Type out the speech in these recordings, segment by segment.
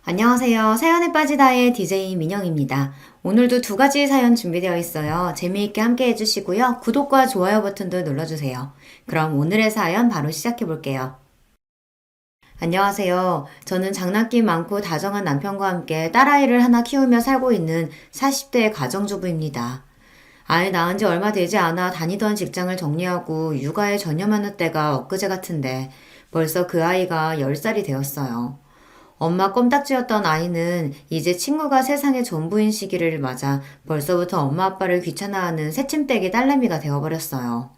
안녕하세요. 사연에 빠지다의 DJ 민영입니다. 오늘도 두 가지 사연 준비되어 있어요. 재미있게 함께 해주시고요. 구독과 좋아요 버튼도 눌러주세요. 그럼 오늘의 사연 바로 시작해 볼게요. 안녕하세요. 저는 장난기 많고 다정한 남편과 함께 딸아이를 하나 키우며 살고 있는 40대 가정주부입니다. 아이 낳은 지 얼마 되지 않아 다니던 직장을 정리하고 육아에 전념하는 때가 엊그제 같은데 벌써 그 아이가 10살이 되었어요. 엄마 껌딱지였던 아이는 이제 친구가 세상의 전부인 시기를 맞아 벌써부터 엄마 아빠를 귀찮아하는 새침대기 딸내미가 되어버렸어요.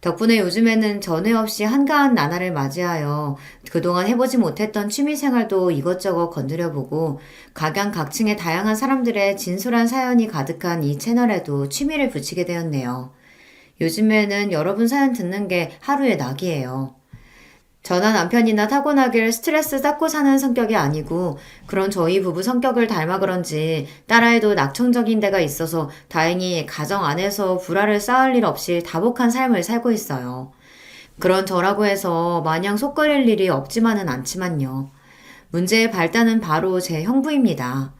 덕분에 요즘에는 전에 없이 한가한 나날을 맞이하여 그동안 해보지 못했던 취미생활도 이것저것 건드려보고 각양각층의 다양한 사람들의 진솔한 사연이 가득한 이 채널에도 취미를 붙이게 되었네요. 요즘에는 여러분 사연 듣는 게 하루의 낙이에요. 저나 남편이나 타고나길 스트레스 쌓고 사는 성격이 아니고 그런 저희 부부 성격을 닮아 그런지 딸아이도 낙천적인 데가 있어서 다행히 가정 안에서 불화를 쌓을 일 없이 다복한 삶을 살고 있어요. 그런 저라고 해서 마냥 속 끓일 일이 없지만은 않지만요. 문제의 발단은 바로 제 형부입니다.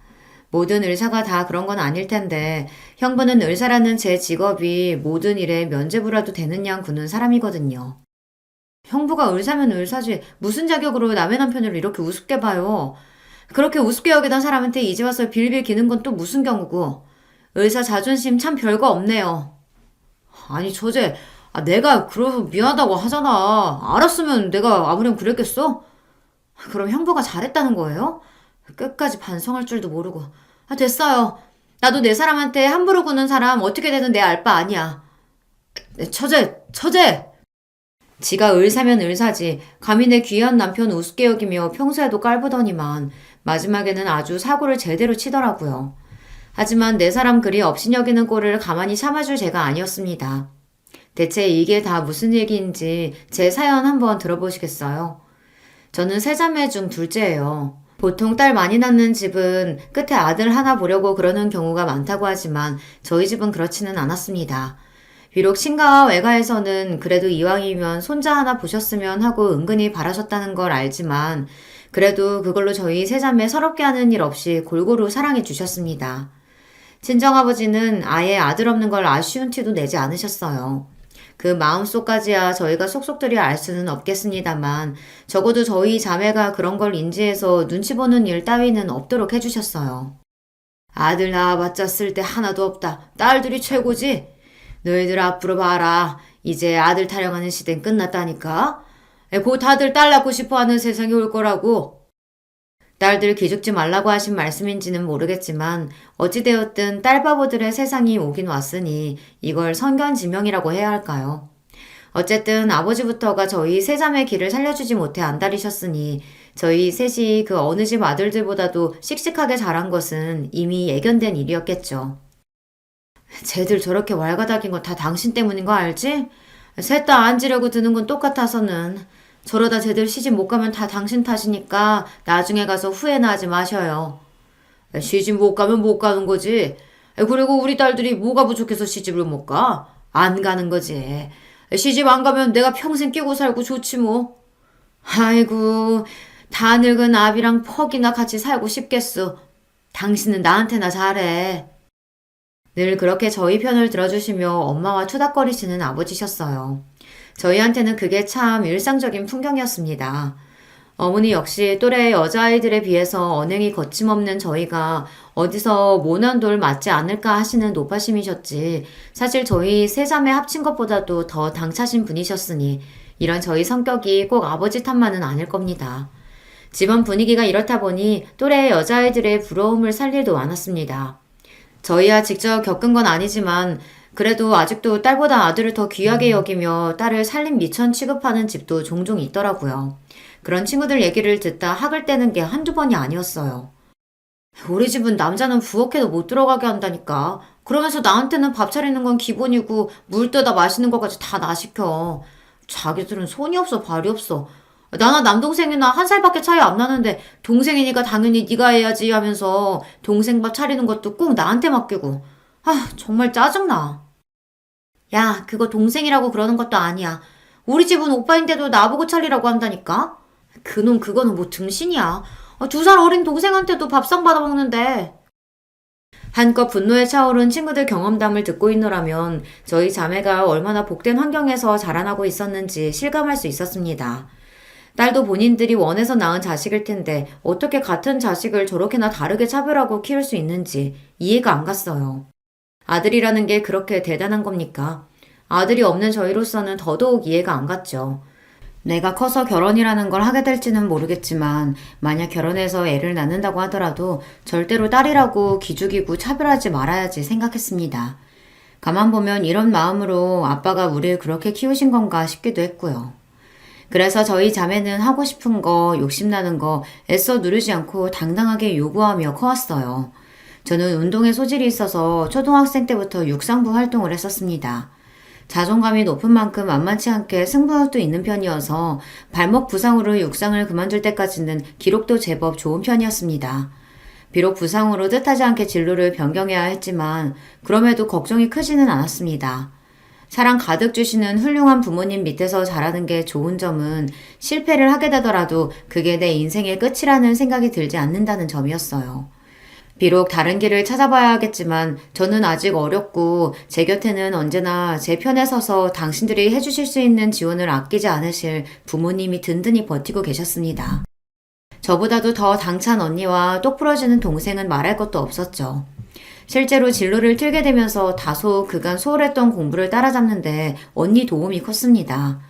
모든 의사가 다 그런 건 아닐 텐데 형부는 의사라는 제 직업이 모든 일에 면죄부라도 되는 양 구는 사람이거든요. 형부가 의사면 의사지 무슨 자격으로 남의 남편을 이렇게 우습게 봐요. 그렇게 우습게 여기던 사람한테 이제 와서 빌빌 기는 건 또 무슨 경우고. 의사 자존심 참 별거 없네요. 아니 처제, 내가 그래서 미안하다고 하잖아. 알았으면 내가 아무렴 그랬겠어? 그럼 형부가 잘했다는 거예요? 끝까지 반성할 줄도 모르고. 됐어요. 나도 내 사람한테 함부로 구는 사람 어떻게 되든 내 알 바 아니야. 처제! 지가 을사면 을사지 감히 내 귀한 남편 우습게 여기며 평소에도 깔보더니만 마지막에는 아주 사고를 제대로 치더라고요. 하지만 내 사람 그리 업신여기는 꼴을 가만히 참아줄 제가 아니었습니다. 대체 이게 다 무슨 얘기인지 제 사연 한번 들어보시겠어요? 저는 세 자매 중 둘째예요. 보통 딸 많이 낳는 집은 끝에 아들 하나 보려고 그러는 경우가 많다고 하지만 저희 집은 그렇지는 않았습니다. 비록 친가와 외가에서는 그래도 이왕이면 손자 하나 보셨으면 하고 은근히 바라셨다는 걸 알지만 그래도 그걸로 저희 세자매 서럽게 하는 일 없이 골고루 사랑해 주셨습니다. 친정아버지는 아예 아들 없는 걸 아쉬운 티도 내지 않으셨어요. 그 마음속까지야 저희가 속속들이 알 수는 없겠습니다만 적어도 저희 자매가 그런 걸 인지해서 눈치 보는 일 따위는 없도록 해주셨어요. 아들 낳아봤자 쓸 데 하나도 없다. 딸들이 최고지. 너희들 앞으로 봐라. 이제 아들 타령하는 시대는 끝났다니까. 곧 다들 딸 낳고 싶어하는 세상이 올 거라고. 딸들 기죽지 말라고 하신 말씀인지는 모르겠지만 어찌되었든 딸바보들의 세상이 오긴 왔으니 이걸 선견지명이라고 해야 할까요? 어쨌든 아버지부터가 저희 세자매 길을 살려주지 못해 안달이셨으니 저희 셋이 그 어느 집 아들들보다도 씩씩하게 자란 것은 이미 예견된 일이었겠죠. 쟤들 저렇게 왈가닥인 거 다 당신 때문인 거 알지? 셋 다 앉으려고 드는 건 똑같아서는. 저러다 쟤들 시집 못 가면 다 당신 탓이니까 나중에 가서 후회나 하지 마셔요. 시집 못 가면 못 가는 거지. 그리고 우리 딸들이 뭐가 부족해서 시집을 못 가? 안 가는 거지. 시집 안 가면 내가 평생 끼고 살고 좋지 뭐. 아이고, 다 늙은 아비랑 퍽이나 같이 살고 싶겠어. 당신은 나한테나 잘해. 늘 그렇게 저희 편을 들어주시며 엄마와 투닥거리시는 아버지셨어요. 저희한테는 그게 참 일상적인 풍경이었습니다. 어머니 역시 또래 여자아이들에 비해서 언행이 거침없는 저희가 어디서 모난 돌 맞지 않을까 하시는 노파심이셨지 사실 저희 세 자매 합친 것보다도 더 당차신 분이셨으니 이런 저희 성격이 꼭 아버지 탓만은 아닐 겁니다. 집안 분위기가 이렇다 보니 또래 여자아이들의 부러움을 살 일도 많았습니다. 저희야 직접 겪은 건 아니지만 그래도 아직도 딸보다 아들을 더 귀하게 여기며 딸을 살림 미천 취급하는 집도 종종 있더라고요. 그런 친구들 얘기를 듣다 학을 떼는 게 한두 번이 아니었어요. 우리 집은 남자는 부엌에도 못 들어가게 한다니까. 그러면서 나한테는 밥 차리는 건 기본이고 물 떠다 마시는 것까지 다 나 시켜. 자기들은 손이 없어 발이 없어. 나나 남동생이나 한 살밖에 차이 안 나는데 동생이니까 당연히 네가 해야지 하면서 동생 밥 차리는 것도 꼭 나한테 맡기고. 정말 짜증나. 야, 그거 동생이라고 그러는 것도 아니야. 우리 집은 오빠인데도 나보고 차리라고 한다니까? 그놈 그거는 뭐 등신이야. 2살 어린 동생한테도 밥상 받아먹는데. 한껏 분노에 차오른 친구들 경험담을 듣고 있노라면 저희 자매가 얼마나 복된 환경에서 자라나고 있었는지 실감할 수 있었습니다. 딸도 본인들이 원해서 낳은 자식일 텐데 어떻게 같은 자식을 저렇게나 다르게 차별하고 키울 수 있는지 이해가 안 갔어요. 아들이라는 게 그렇게 대단한 겁니까? 아들이 없는 저희로서는 더더욱 이해가 안 갔죠. 내가 커서 결혼이라는 걸 하게 될지는 모르겠지만 만약 결혼해서 애를 낳는다고 하더라도 절대로 딸이라고 기죽이고 차별하지 말아야지 생각했습니다. 가만 보면 이런 마음으로 아빠가 우리를 그렇게 키우신 건가 싶기도 했고요. 그래서 저희 자매는 하고 싶은 거, 욕심나는 거 애써 누르지 않고 당당하게 요구하며 커왔어요. 저는 운동에 소질이 있어서 초등학생 때부터 육상부 활동을 했었습니다. 자존감이 높은 만큼 만만치 않게 승부욕도 있는 편이어서 발목 부상으로 육상을 그만둘 때까지는 기록도 제법 좋은 편이었습니다. 비록 부상으로 뜻하지 않게 진로를 변경해야 했지만 그럼에도 걱정이 크지는 않았습니다. 사랑 가득 주시는 훌륭한 부모님 밑에서 자라는 게 좋은 점은 실패를 하게 되더라도 그게 내 인생의 끝이라는 생각이 들지 않는다는 점이었어요. 비록 다른 길을 찾아봐야 하겠지만 저는 아직 어렸고 제 곁에는 언제나 제 편에 서서 당신들이 해주실 수 있는 지원을 아끼지 않으실 부모님이 든든히 버티고 계셨습니다. 저보다도 더 당찬 언니와 똑 부러지는 동생은 말할 것도 없었죠. 실제로 진로를 틀게 되면서 다소 그간 소홀했던 공부를 따라잡는데 언니 도움이 컸습니다.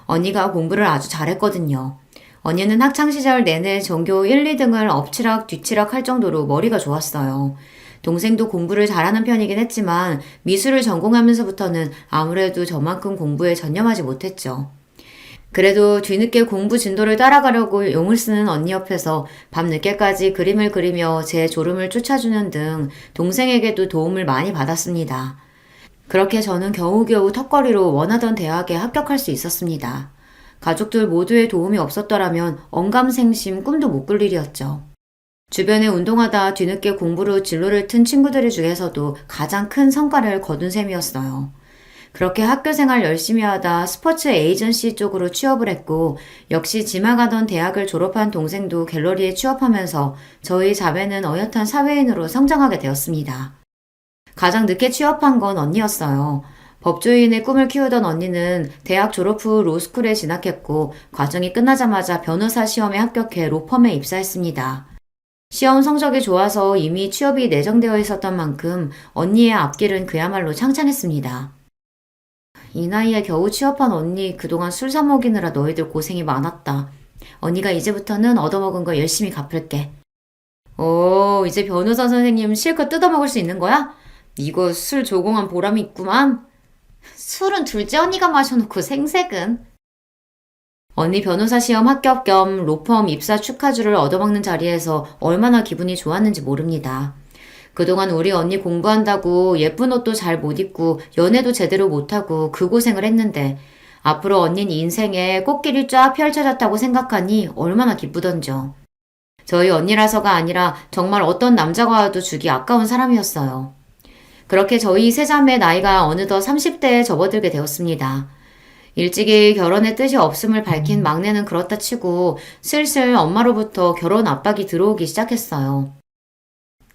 언니가 공부를 아주 잘했거든요. 언니는 학창시절 내내 전교 1, 2등을 엎치락 뒤치락 할 정도로 머리가 좋았어요. 동생도 공부를 잘하는 편이긴 했지만 미술을 전공하면서부터는 아무래도 저만큼 공부에 전념하지 못했죠. 그래도 뒤늦게 공부 진도를 따라가려고 용을 쓰는 언니 옆에서 밤늦게까지 그림을 그리며 제 졸음을 쫓아주는 등 동생에게도 도움을 많이 받았습니다. 그렇게 저는 겨우겨우 턱걸이로 원하던 대학에 합격할 수 있었습니다. 가족들 모두의 도움이 없었더라면 언감생심 꿈도 못 꿀 일이었죠. 주변에 운동하다 뒤늦게 공부로 진로를 튼 친구들 중에서도 가장 큰 성과를 거둔 셈이었어요. 그렇게 학교 생활 열심히 하다 스포츠 에이전시 쪽으로 취업을 했고 역시 지망하던 대학을 졸업한 동생도 갤러리에 취업하면서 저희 자매는 어엿한 사회인으로 성장하게 되었습니다. 가장 늦게 취업한 건 언니였어요. 법조인의 꿈을 키우던 언니는 대학 졸업 후 로스쿨에 진학했고 과정이 끝나자마자 변호사 시험에 합격해 로펌에 입사했습니다. 시험 성적이 좋아서 이미 취업이 내정되어 있었던 만큼 언니의 앞길은 그야말로 창창했습니다. 이 나이에 겨우 취업한 언니 그동안 술 사 먹이느라 너희들 고생이 많았다. 언니가 이제부터는 얻어먹은 거 열심히 갚을게. 이제 변호사 선생님 실컷 뜯어먹을 수 있는 거야? 이거 술 조공한 보람이 있구만. 술은 둘째 언니가 마셔놓고 생색은. 언니 변호사 시험 합격 겸 로펌 입사 축하주를 얻어먹는 자리에서 얼마나 기분이 좋았는지 모릅니다. 그동안 우리 언니 공부한다고 예쁜 옷도 잘 못 입고 연애도 제대로 못하고 그 고생을 했는데 앞으로 언니는 인생에 꽃길이 쫙 펼쳐졌다고 생각하니 얼마나 기쁘던죠. 저희 언니라서가 아니라 정말 어떤 남자가 와도 주기 아까운 사람이었어요. 그렇게 저희 세자매 나이가 어느덧 30대에 접어들게 되었습니다. 일찍이 결혼의 뜻이 없음을 밝힌 막내는 그렇다 치고 슬슬 엄마로부터 결혼 압박이 들어오기 시작했어요.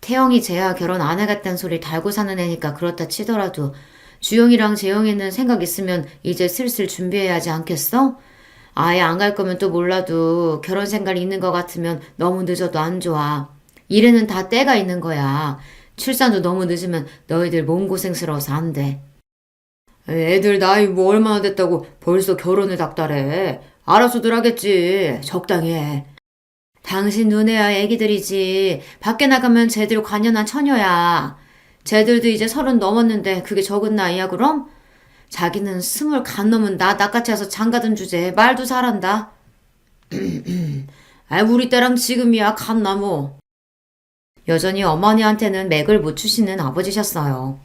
태영이 쟤야 결혼 안 하겠다는 소리 달고 사는 애니까 그렇다 치더라도 주영이랑 재영이는 생각 있으면 이제 슬슬 준비해야 하지 않겠어? 아예 안 갈 거면 또 몰라도 결혼 생각 있는 것 같으면 너무 늦어도 안 좋아. 일에는 다 때가 있는 거야. 출산도 너무 늦으면 너희들 몸고생스러워서 안 돼. 애들 나이 뭐 얼마나 됐다고 벌써 결혼을 닥달해. 알아서들 하겠지. 적당히 해. 당신 눈에야 애기들이지. 밖에 나가면 쟤들 관연한 처녀야. 쟤들도 이제 30 넘었는데 그게 적은 나이야 그럼? 자기는 20 간 넘은 나같이 해서 장가든 주제 말도 잘한다. 우리 때랑 지금이야 갓나무. 여전히 어머니한테는 맥을 못 추시는 아버지셨어요.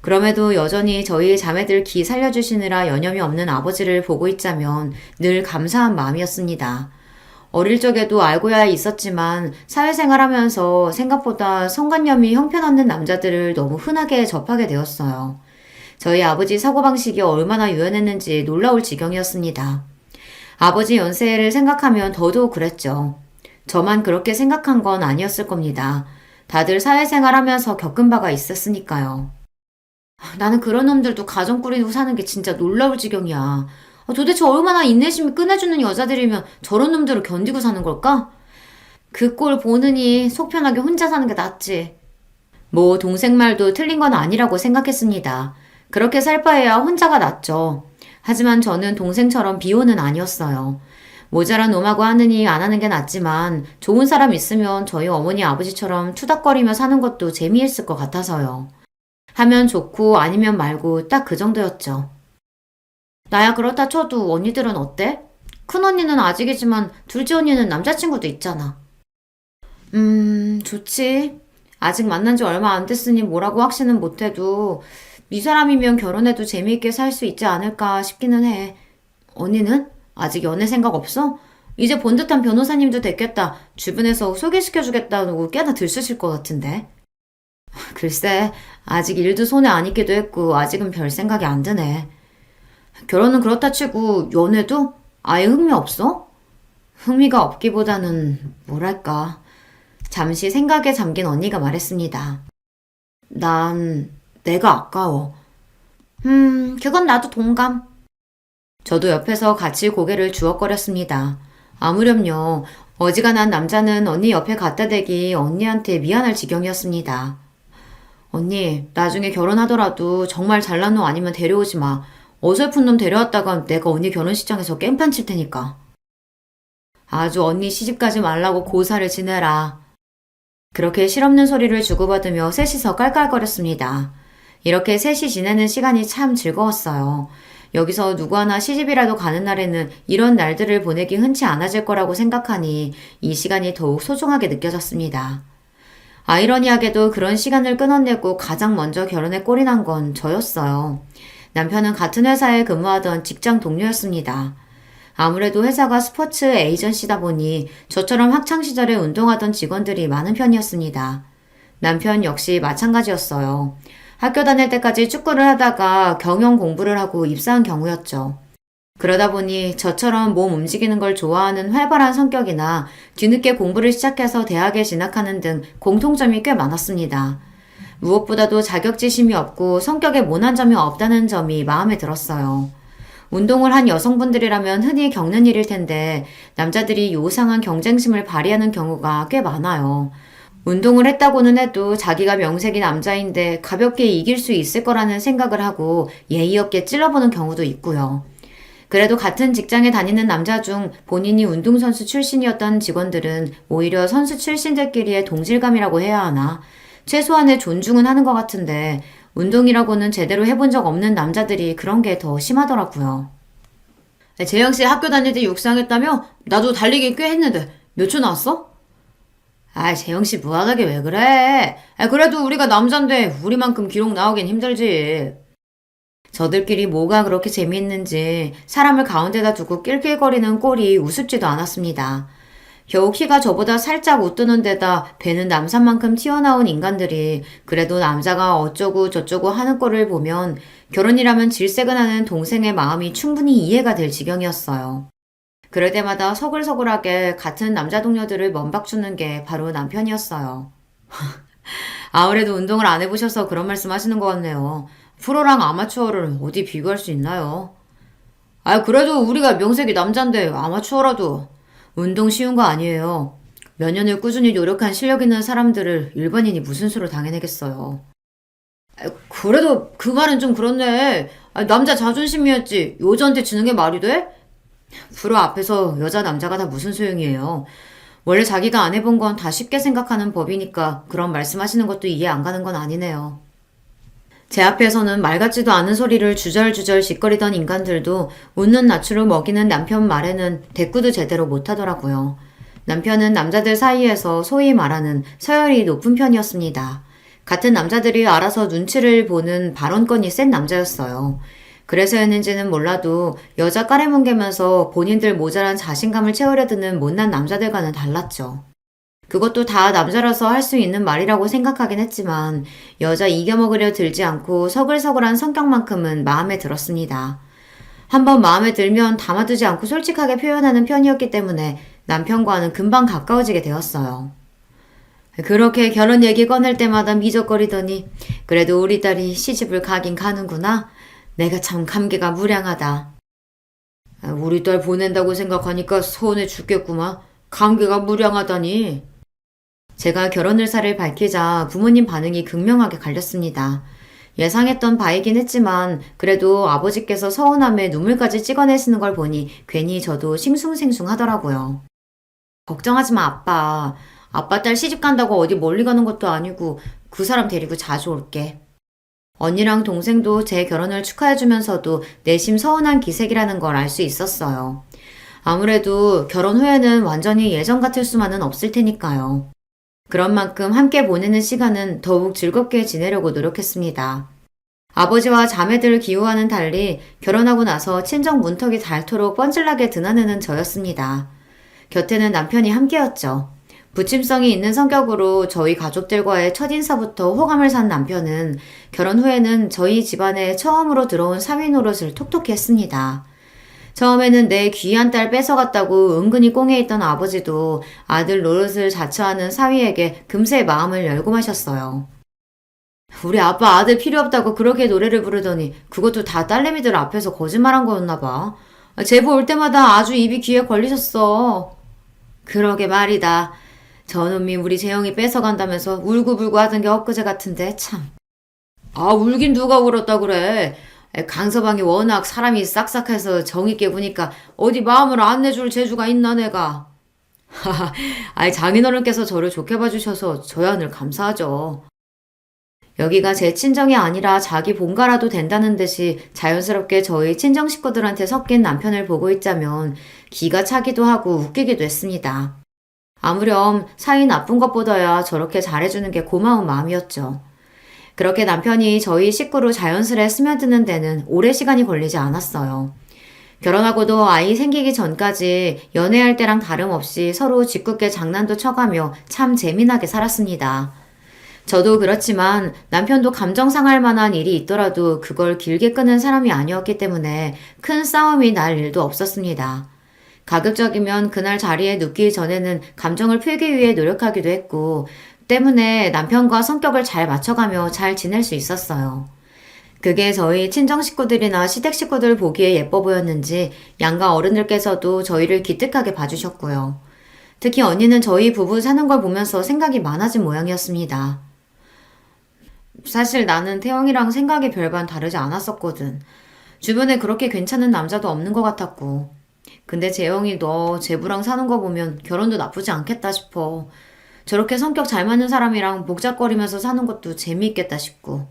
그럼에도 여전히 저희 자매들 기 살려주시느라 여념이 없는 아버지를 보고 있자면 늘 감사한 마음이었습니다. 어릴 적에도 알고야 있었지만 사회생활하면서 생각보다 성관념이 형편없는 남자들을 너무 흔하게 접하게 되었어요. 저희 아버지 사고방식이 얼마나 유연했는지 놀라울 지경이었습니다. 아버지 연세를 생각하면 더더욱 그랬죠. 저만 그렇게 생각한 건 아니었을 겁니다. 다들 사회생활 하면서 겪은 바가 있었으니까요. 나는 그런 놈들도 가정 꾸리고 사는 게 진짜 놀라울 지경이야. 도대체 얼마나 인내심이 끝내주는 여자들이면 저런 놈들을 견디고 사는 걸까? 그 꼴 보느니 속 편하게 혼자 사는 게 낫지. 뭐 동생 말도 틀린 건 아니라고 생각했습니다. 그렇게 살 바에야 혼자가 낫죠. 하지만 저는 동생처럼 비호는 아니었어요. 모자란 놈하고 하느니 안 하는 게 낫지만 좋은 사람 있으면 저희 어머니 아버지처럼 투닥거리며 사는 것도 재미있을 것 같아서요. 하면 좋고 아니면 말고 딱 그 정도였죠. 나야 그렇다 쳐도 언니들은 어때? 큰언니는 아직이지만 둘째 언니는 남자친구도 있잖아. 좋지. 아직 만난 지 얼마 안 됐으니 뭐라고 확신은 못해도 이 사람이면 결혼해도 재미있게 살 수 있지 않을까 싶기는 해. 언니는? 아직 연애 생각 없어? 이제 본 듯한 변호사님도 됐겠다. 주변에서 소개시켜주겠다고 꽤나 들쑤실 것 같은데. 글쎄, 아직 일도 손에 안 익기도 했고 아직은 별 생각이 안 드네. 결혼은 그렇다 치고 연애도? 아예 흥미 없어? 흥미가 없기보다는 뭐랄까. 잠시 생각에 잠긴 언니가 말했습니다. 난 내가 아까워. 그건 나도 동감. 저도 옆에서 같이 고개를 주걱거렸습니다. 아무렴요. 어지간한 남자는 언니 옆에 갖다 대기 언니한테 미안할 지경이었습니다. 언니, 나중에 결혼하더라도 정말 잘난 놈 아니면 데려오지 마. 어설픈 놈 데려왔다가 내가 언니 결혼식장에서 깽판 칠 테니까. 아주 언니 시집가지 말라고 고사를 지내라. 그렇게 실없는 소리를 주고받으며 셋이서 깔깔거렸습니다. 이렇게 셋이 지내는 시간이 참 즐거웠어요. 여기서 누구 하나 시집이라도 가는 날에는 이런 날들을 보내기 흔치 않아질 거라고 생각하니 이 시간이 더욱 소중하게 느껴졌습니다. 아이러니하게도 그런 시간을 끊어내고 가장 먼저 결혼에 꼴이 난 건 저였어요. 남편은 같은 회사에 근무하던 직장 동료였습니다. 아무래도 회사가 스포츠 에이전시다 보니 저처럼 학창시절에 운동하던 직원들이 많은 편이었습니다. 남편 역시 마찬가지였어요. 학교 다닐 때까지 축구를 하다가 경영 공부를 하고 입사한 경우였죠. 그러다 보니 저처럼 몸 움직이는 걸 좋아하는 활발한 성격이나 뒤늦게 공부를 시작해서 대학에 진학하는 등 공통점이 꽤 많았습니다. 무엇보다도 자격지심이 없고 성격에 모난 점이 없다는 점이 마음에 들었어요. 운동을 한 여성분들이라면 흔히 겪는 일일 텐데 남자들이 요상한 경쟁심을 발휘하는 경우가 꽤 많아요. 운동을 했다고는 해도 자기가 명색이 남자인데 가볍게 이길 수 있을 거라는 생각을 하고 예의 없게 찔러보는 경우도 있고요. 그래도 같은 직장에 다니는 남자 중 본인이 운동선수 출신이었던 직원들은 오히려 선수 출신들끼리의 동질감이라고 해야 하나? 최소한의 존중은 하는 것 같은데 운동이라고는 제대로 해본 적 없는 남자들이 그런 게 더 심하더라고요. 재영씨 학교 다닐 때 육상했다며? 나도 달리기 꽤 했는데 몇 초 나왔어? 재영씨 무한하게 왜 그래? 그래도 우리가 남잔데 우리만큼 기록 나오긴 힘들지. 저들끼리 뭐가 그렇게 재미있는지 사람을 가운데다 두고 낄낄거리는 꼴이 우습지도 않았습니다. 겨우 키가 저보다 살짝 웃드는 데다 배는 남산만큼 튀어나온 인간들이 그래도 남자가 어쩌고 저쩌고 하는 꼴을 보면 결혼이라면 질색은하는 동생의 마음이 충분히 이해가 될 지경이었어요. 그럴 때마다 서글서글하게 같은 남자 동료들을 먼박주는 게 바로 남편이었어요. 아무래도 운동을 안 해보셔서 그런 말씀 하시는 것 같네요. 프로랑 아마추어를 어디 비교할 수 있나요? 그래도 우리가 명색이 남잔데 아마추어라도 운동 쉬운 거 아니에요. 몇 년을 꾸준히 노력한 실력 있는 사람들을 일반인이 무슨 수로 당해내겠어요. 그래도 그 말은 좀 그렇네. 남자 자존심이었지 여자한테 지는 게 말이 돼? 프로 앞에서 여자 남자가 다 무슨 소용이에요. 원래 자기가 안 해본 건 다 쉽게 생각하는 법이니까 그런 말씀하시는 것도 이해 안 가는 건 아니네요. 제 앞에서는 말 같지도 않은 소리를 주절주절 짓거리던 인간들도 웃는 낯으로 먹이는 남편 말에는 대꾸도 제대로 못하더라고요. 남편은 남자들 사이에서 소위 말하는 서열이 높은 편이었습니다. 같은 남자들이 알아서 눈치를 보는 발언권이 센 남자였어요. 그래서였는지는 몰라도 여자 까레뭉개면서 본인들 모자란 자신감을 채우려 드는 못난 남자들과는 달랐죠. 그것도 다 남자라서 할 수 있는 말이라고 생각하긴 했지만 여자 이겨먹으려 들지 않고 서글서글한 성격만큼은 마음에 들었습니다. 한번 마음에 들면 담아두지 않고 솔직하게 표현하는 편이었기 때문에 남편과는 금방 가까워지게 되었어요. 그렇게 결혼 얘기 꺼낼 때마다 미적거리더니 그래도 우리 딸이 시집을 가긴 가는구나. 내가 참 감개가 무량하다. 우리 딸 보낸다고 생각하니까 서운해 죽겠구만. 감개가 무량하다니. 제가 결혼 의사를 밝히자 부모님 반응이 극명하게 갈렸습니다. 예상했던 바이긴 했지만 그래도 아버지께서 서운함에 눈물까지 찍어내시는 걸 보니 괜히 저도 싱숭생숭하더라고요. 걱정하지 마, 아빠. 아빠 딸 시집 간다고 어디 멀리 가는 것도 아니고 그 사람 데리고 자주 올게. 언니랑 동생도 제 결혼을 축하해주면서도 내심 서운한 기색이라는 걸 알 수 있었어요. 아무래도 결혼 후에는 완전히 예전 같을 수만은 없을 테니까요. 그런 만큼 함께 보내는 시간은 더욱 즐겁게 지내려고 노력했습니다. 아버지와 자매들을 기우와는 달리 결혼하고 나서 친정 문턱이 닳도록 뻔질나게 드나드는 저였습니다. 곁에는 남편이 함께였죠. 부침성이 있는 성격으로 저희 가족들과의 첫인사부터 호감을 산 남편은 결혼 후에는 저희 집안에 처음으로 들어온 사위 노릇을 톡톡히 했습니다. 처음에는 내 귀한 딸 뺏어갔다고 은근히 꽁에 있던 아버지도 아들 노릇을 자처하는 사위에게 금세 마음을 열고 마셨어요. 우리 아빠 아들 필요 없다고 그렇게 노래를 부르더니 그것도 다 딸내미들 앞에서 거짓말한 거였나 봐. 제보 올 때마다 아주 입이 귀에 걸리셨어. 그러게 말이다. 저놈이 우리 재영이 뺏어간다면서 울고불고 하던 게 엊그제 같은데 참. 아, 울긴 누가 울었다 그래. 강서방이 워낙 사람이 싹싹해서 정있게 구니까 어디 마음을 안 내줄 재주가 있나 내가. 하하, 아이 장인어른께서 저를 좋게 봐주셔서 저야 늘 감사하죠. 여기가 제 친정이 아니라 자기 본가라도 된다는 듯이 자연스럽게 저희 친정 식구들한테 섞인 남편을 보고 있자면 기가 차기도 하고 웃기기도 했습니다. 아무렴 사이 나쁜 것보다야 저렇게 잘해주는 게 고마운 마음이었죠. 그렇게 남편이 저희 식구로 자연스레 스며드는 데는 오래 시간이 걸리지 않았어요. 결혼하고도 아이 생기기 전까지 연애할 때랑 다름없이 서로 짓궂게 장난도 쳐가며 참 재미나게 살았습니다. 저도 그렇지만 남편도 감정 상할 만한 일이 있더라도 그걸 길게 끄는 사람이 아니었기 때문에 큰 싸움이 날 일도 없었습니다. 가급적이면 그날 자리에 눕기 전에는 감정을 풀기 위해 노력하기도 했고 때문에 남편과 성격을 잘 맞춰가며 잘 지낼 수 있었어요. 그게 저희 친정 식구들이나 시댁 식구들 보기에 예뻐 보였는지 양가 어른들께서도 저희를 기특하게 봐주셨고요. 특히 언니는 저희 부부 사는 걸 보면서 생각이 많아진 모양이었습니다. 사실 나는 태영이랑 생각이 별반 다르지 않았었거든. 주변에 그렇게 괜찮은 남자도 없는 것 같았고. 근데 재영이 너 제부랑 사는 거 보면 결혼도 나쁘지 않겠다 싶어. 저렇게 성격 잘 맞는 사람이랑 복잡거리면서 사는 것도 재미있겠다 싶고.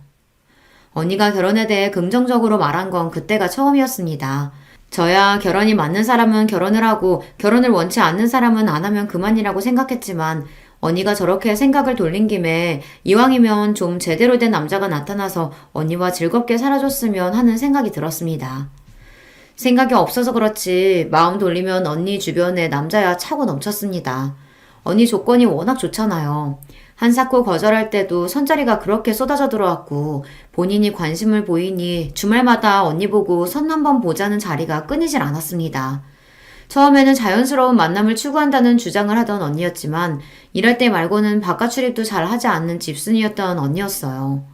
언니가 결혼에 대해 긍정적으로 말한 건 그때가 처음이었습니다. 저야 결혼이 맞는 사람은 결혼을 하고 결혼을 원치 않는 사람은 안 하면 그만이라고 생각했지만 언니가 저렇게 생각을 돌린 김에 이왕이면 좀 제대로 된 남자가 나타나서 언니와 즐겁게 살아줬으면 하는 생각이 들었습니다. 생각이 없어서 그렇지 마음 돌리면 언니 주변에 남자야 차고 넘쳤습니다. 언니 조건이 워낙 좋잖아요. 한사코 거절할 때도 선자리가 그렇게 쏟아져 들어왔고 본인이 관심을 보이니 주말마다 언니 보고 선 한번 보자는 자리가 끊이질 않았습니다. 처음에는 자연스러운 만남을 추구한다는 주장을 하던 언니였지만 일할 때 말고는 바깥 출입도 잘 하지 않는 집순이였던 언니였어요.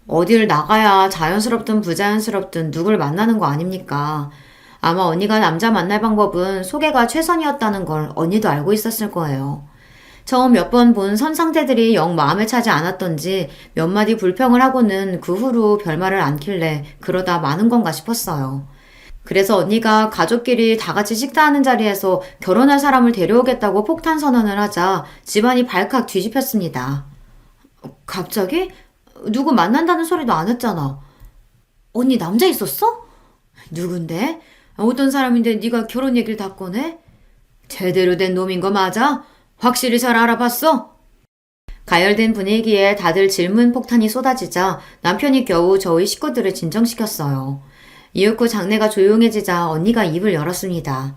어딜 나가야 자연스럽든 부자연스럽든 누굴 만나는 거 아닙니까? 아마 언니가 남자 만날 방법은 소개가 최선이었다는 걸 언니도 알고 있었을 거예요. 처음 몇 번 본 선상태들이 영 마음에 차지 않았던지 몇 마디 불평을 하고는 그 후로 별말을 않길래 그러다 마는 건가 싶었어요. 그래서 언니가 가족끼리 다 같이 식사하는 자리에서 결혼할 사람을 데려오겠다고 폭탄 선언을 하자 집안이 발칵 뒤집혔습니다. 갑자기? 누구 만난다는 소리도 안 했잖아. 언니 남자 있었어? 누군데? 어떤 사람인데 네가 결혼 얘기를 다 꺼내? 제대로 된 놈인 거 맞아? 확실히 잘 알아봤어? 가열된 분위기에 다들 질문 폭탄이 쏟아지자 남편이 겨우 저희 식구들을 진정시켰어요. 이윽고 장내가 조용해지자 언니가 입을 열었습니다.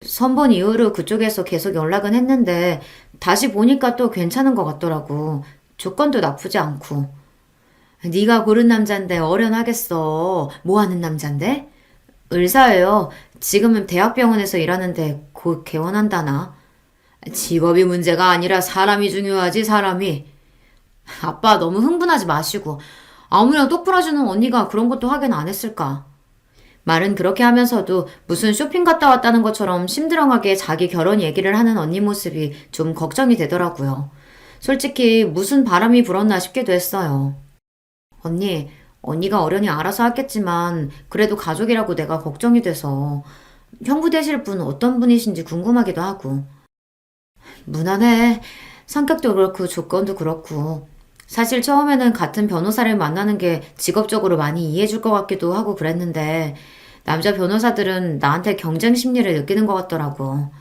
선본 이후로 그쪽에서 계속 연락은 했는데 다시 보니까 또 괜찮은 것 같더라고. 조건도 나쁘지 않고. 네가 고른 남잔데 어련하겠어. 뭐 하는 남잔데? 의사예요. 지금은 대학병원에서 일하는데 곧 개원한다나? 직업이 문제가 아니라 사람이 중요하지, 사람이. 아빠 너무 흥분하지 마시고. 아무렴 똑부러지는 언니가 그런 것도 확인 안 했을까? 말은 그렇게 하면서도 무슨 쇼핑 갔다 왔다는 것처럼 심드렁하게 자기 결혼 얘기를 하는 언니 모습이 좀 걱정이 되더라고요. 솔직히 무슨 바람이 불었나 싶기도 했어요. 언니가 어련히 알아서 하겠지만 그래도 가족이라고 내가 걱정이 돼서 형부 되실 분 어떤 분이신지 궁금하기도 하고. 무난해. 성격도 그렇고 조건도 그렇고. 사실 처음에는 같은 변호사를 만나는 게 직업적으로 많이 이해해줄 것 같기도 하고 그랬는데 남자 변호사들은 나한테 경쟁 심리를 느끼는 것 같더라고.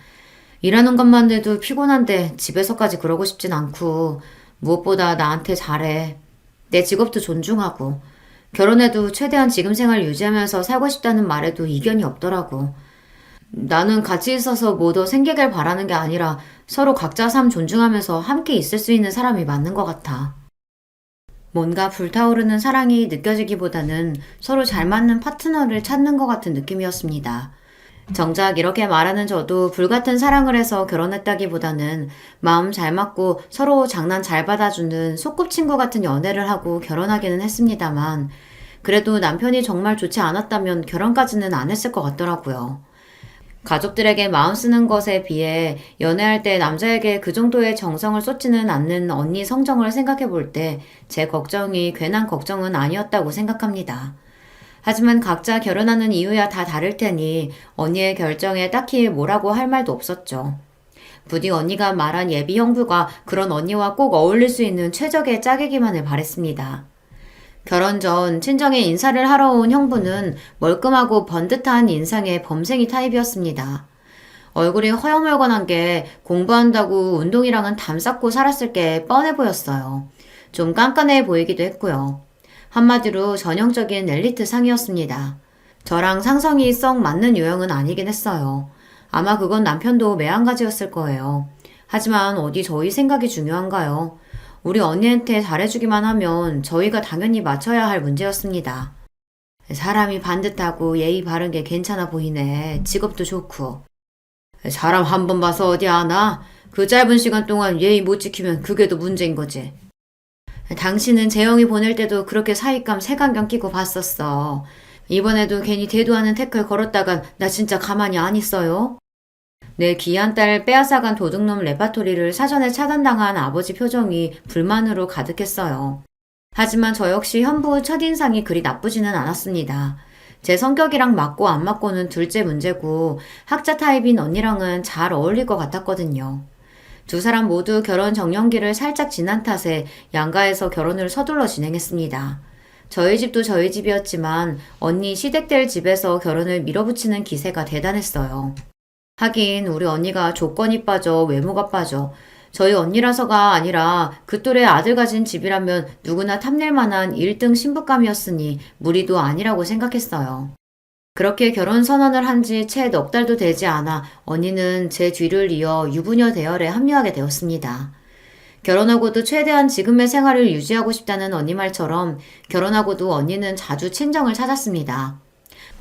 일하는 것만 해도 피곤한데 집에서까지 그러고 싶진 않고 무엇보다 나한테 잘해. 내 직업도 존중하고 결혼해도 최대한 지금 생활 유지하면서 살고 싶다는 말에도 이견이 없더라고. 나는 같이 있어서 뭐 더 생기길 바라는 게 아니라 서로 각자 삶 존중하면서 함께 있을 수 있는 사람이 맞는 것 같아. 뭔가 불타오르는 사랑이 느껴지기보다는 서로 잘 맞는 파트너를 찾는 것 같은 느낌이었습니다. 정작 이렇게 말하는 저도 불같은 사랑을 해서 결혼했다기보다는 마음 잘 맞고 서로 장난 잘 받아주는 소꿉친구 같은 연애를 하고 결혼하기는 했습니다만 그래도 남편이 정말 좋지 않았다면 결혼까지는 안 했을 것 같더라고요. 가족들에게 마음 쓰는 것에 비해 연애할 때 남자에게 그 정도의 정성을 쏟지는 않는 언니 성정을 생각해 볼 때 제 걱정이 괜한 걱정은 아니었다고 생각합니다. 하지만 각자 결혼하는 이유야 다 다를 테니 언니의 결정에 딱히 뭐라고 할 말도 없었죠. 부디 언니가 말한 예비 형부가 그런 언니와 꼭 어울릴 수 있는 최적의 짝이기만을 바랬습니다. 결혼 전 친정에 인사를 하러 온 형부는 멀끔하고 번듯한 인상의 범생이 타입이었습니다. 얼굴이 허여멀건한 게 공부한다고 운동이랑은 담 쌓고 살았을 게 뻔해 보였어요. 좀 깐깐해 보이기도 했고요. 한마디로 전형적인 엘리트 상이었습니다. 저랑 상성이 썩 맞는 유형은 아니긴 했어요. 아마 그건 남편도 매한가지였을 거예요. 하지만 어디 저희 생각이 중요한가요? 우리 언니한테 잘해주기만 하면 저희가 당연히 맞춰야 할 문제였습니다. 사람이 반듯하고 예의 바른 게 괜찮아 보이네. 직업도 좋고. 사람 한 번 봐서 어디 아나? 그 짧은 시간 동안 예의 못 지키면 그게 더 문제인 거지. 당신은 재영이 보낼 때도 그렇게 사윗감 색안경 끼고 봤었어. 이번에도 괜히 대도하는 태클 걸었다간 나 진짜 가만히 안 있어요. 내 귀한 딸 빼앗아간 도둑놈 레파토리를 사전에 차단당한 아버지 표정이 불만으로 가득했어요. 하지만 저 역시 현부 첫인상이 그리 나쁘지는 않았습니다. 제 성격이랑 맞고 안 맞고는 둘째 문제고 학자 타입인 언니랑은 잘 어울릴 것 같았거든요. 두 사람 모두 결혼 정년기를 살짝 지난 탓에 양가에서 결혼을 서둘러 진행했습니다. 저희 집도 저희 집이었지만 언니 시댁들 집에서 결혼을 밀어붙이는 기세가 대단했어요. 하긴 우리 언니가 조건이 빠져 외모가 빠져 저희 언니라서가 아니라 그 또래 아들 가진 집이라면 누구나 탐낼 만한 1등 신부감이었으니 무리도 아니라고 생각했어요. 그렇게 결혼 선언을 한 지 채 넉 달도 되지 않아 언니는 제 뒤를 이어 유부녀 대열에 합류하게 되었습니다. 결혼하고도 최대한 지금의 생활을 유지하고 싶다는 언니 말처럼 결혼하고도 언니는 자주 친정을 찾았습니다.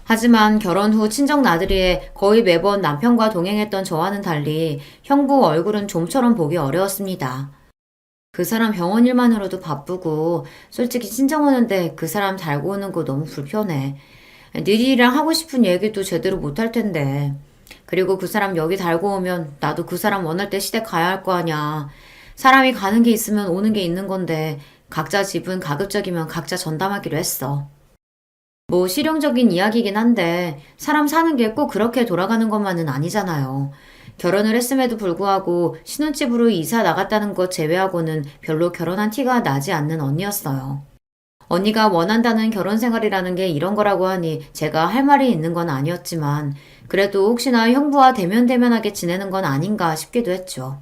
하지만 결혼 후 친정 나들이에 거의 매번 남편과 동행했던 저와는 달리 형부 얼굴은 좀처럼 보기 어려웠습니다. 그 사람 병원 일만으로도 바쁘고 솔직히 친정 오는데 그 사람 달고 오는 거 너무 불편해. 니들이랑 하고 싶은 얘기도 제대로 못할 텐데. 그리고 그 사람 여기 달고 오면 나도 그 사람 원할 때 시댁 가야 할 거 아냐. 사람이 가는 게 있으면 오는 게 있는 건데 각자 집은 가급적이면 각자 전담하기로 했어. 뭐 실용적인 이야기긴 한데 사람 사는 게 꼭 그렇게 돌아가는 것만은 아니잖아요. 결혼을 했음에도 불구하고 신혼집으로 이사 나갔다는 것 제외하고는 별로 결혼한 티가 나지 않는 언니였어요. 언니가 원한다는 결혼 생활이라는 게 이런 거라고 하니 제가 할 말이 있는 건 아니었지만 그래도 혹시나 형부와 대면대면하게 지내는 건 아닌가 싶기도 했죠.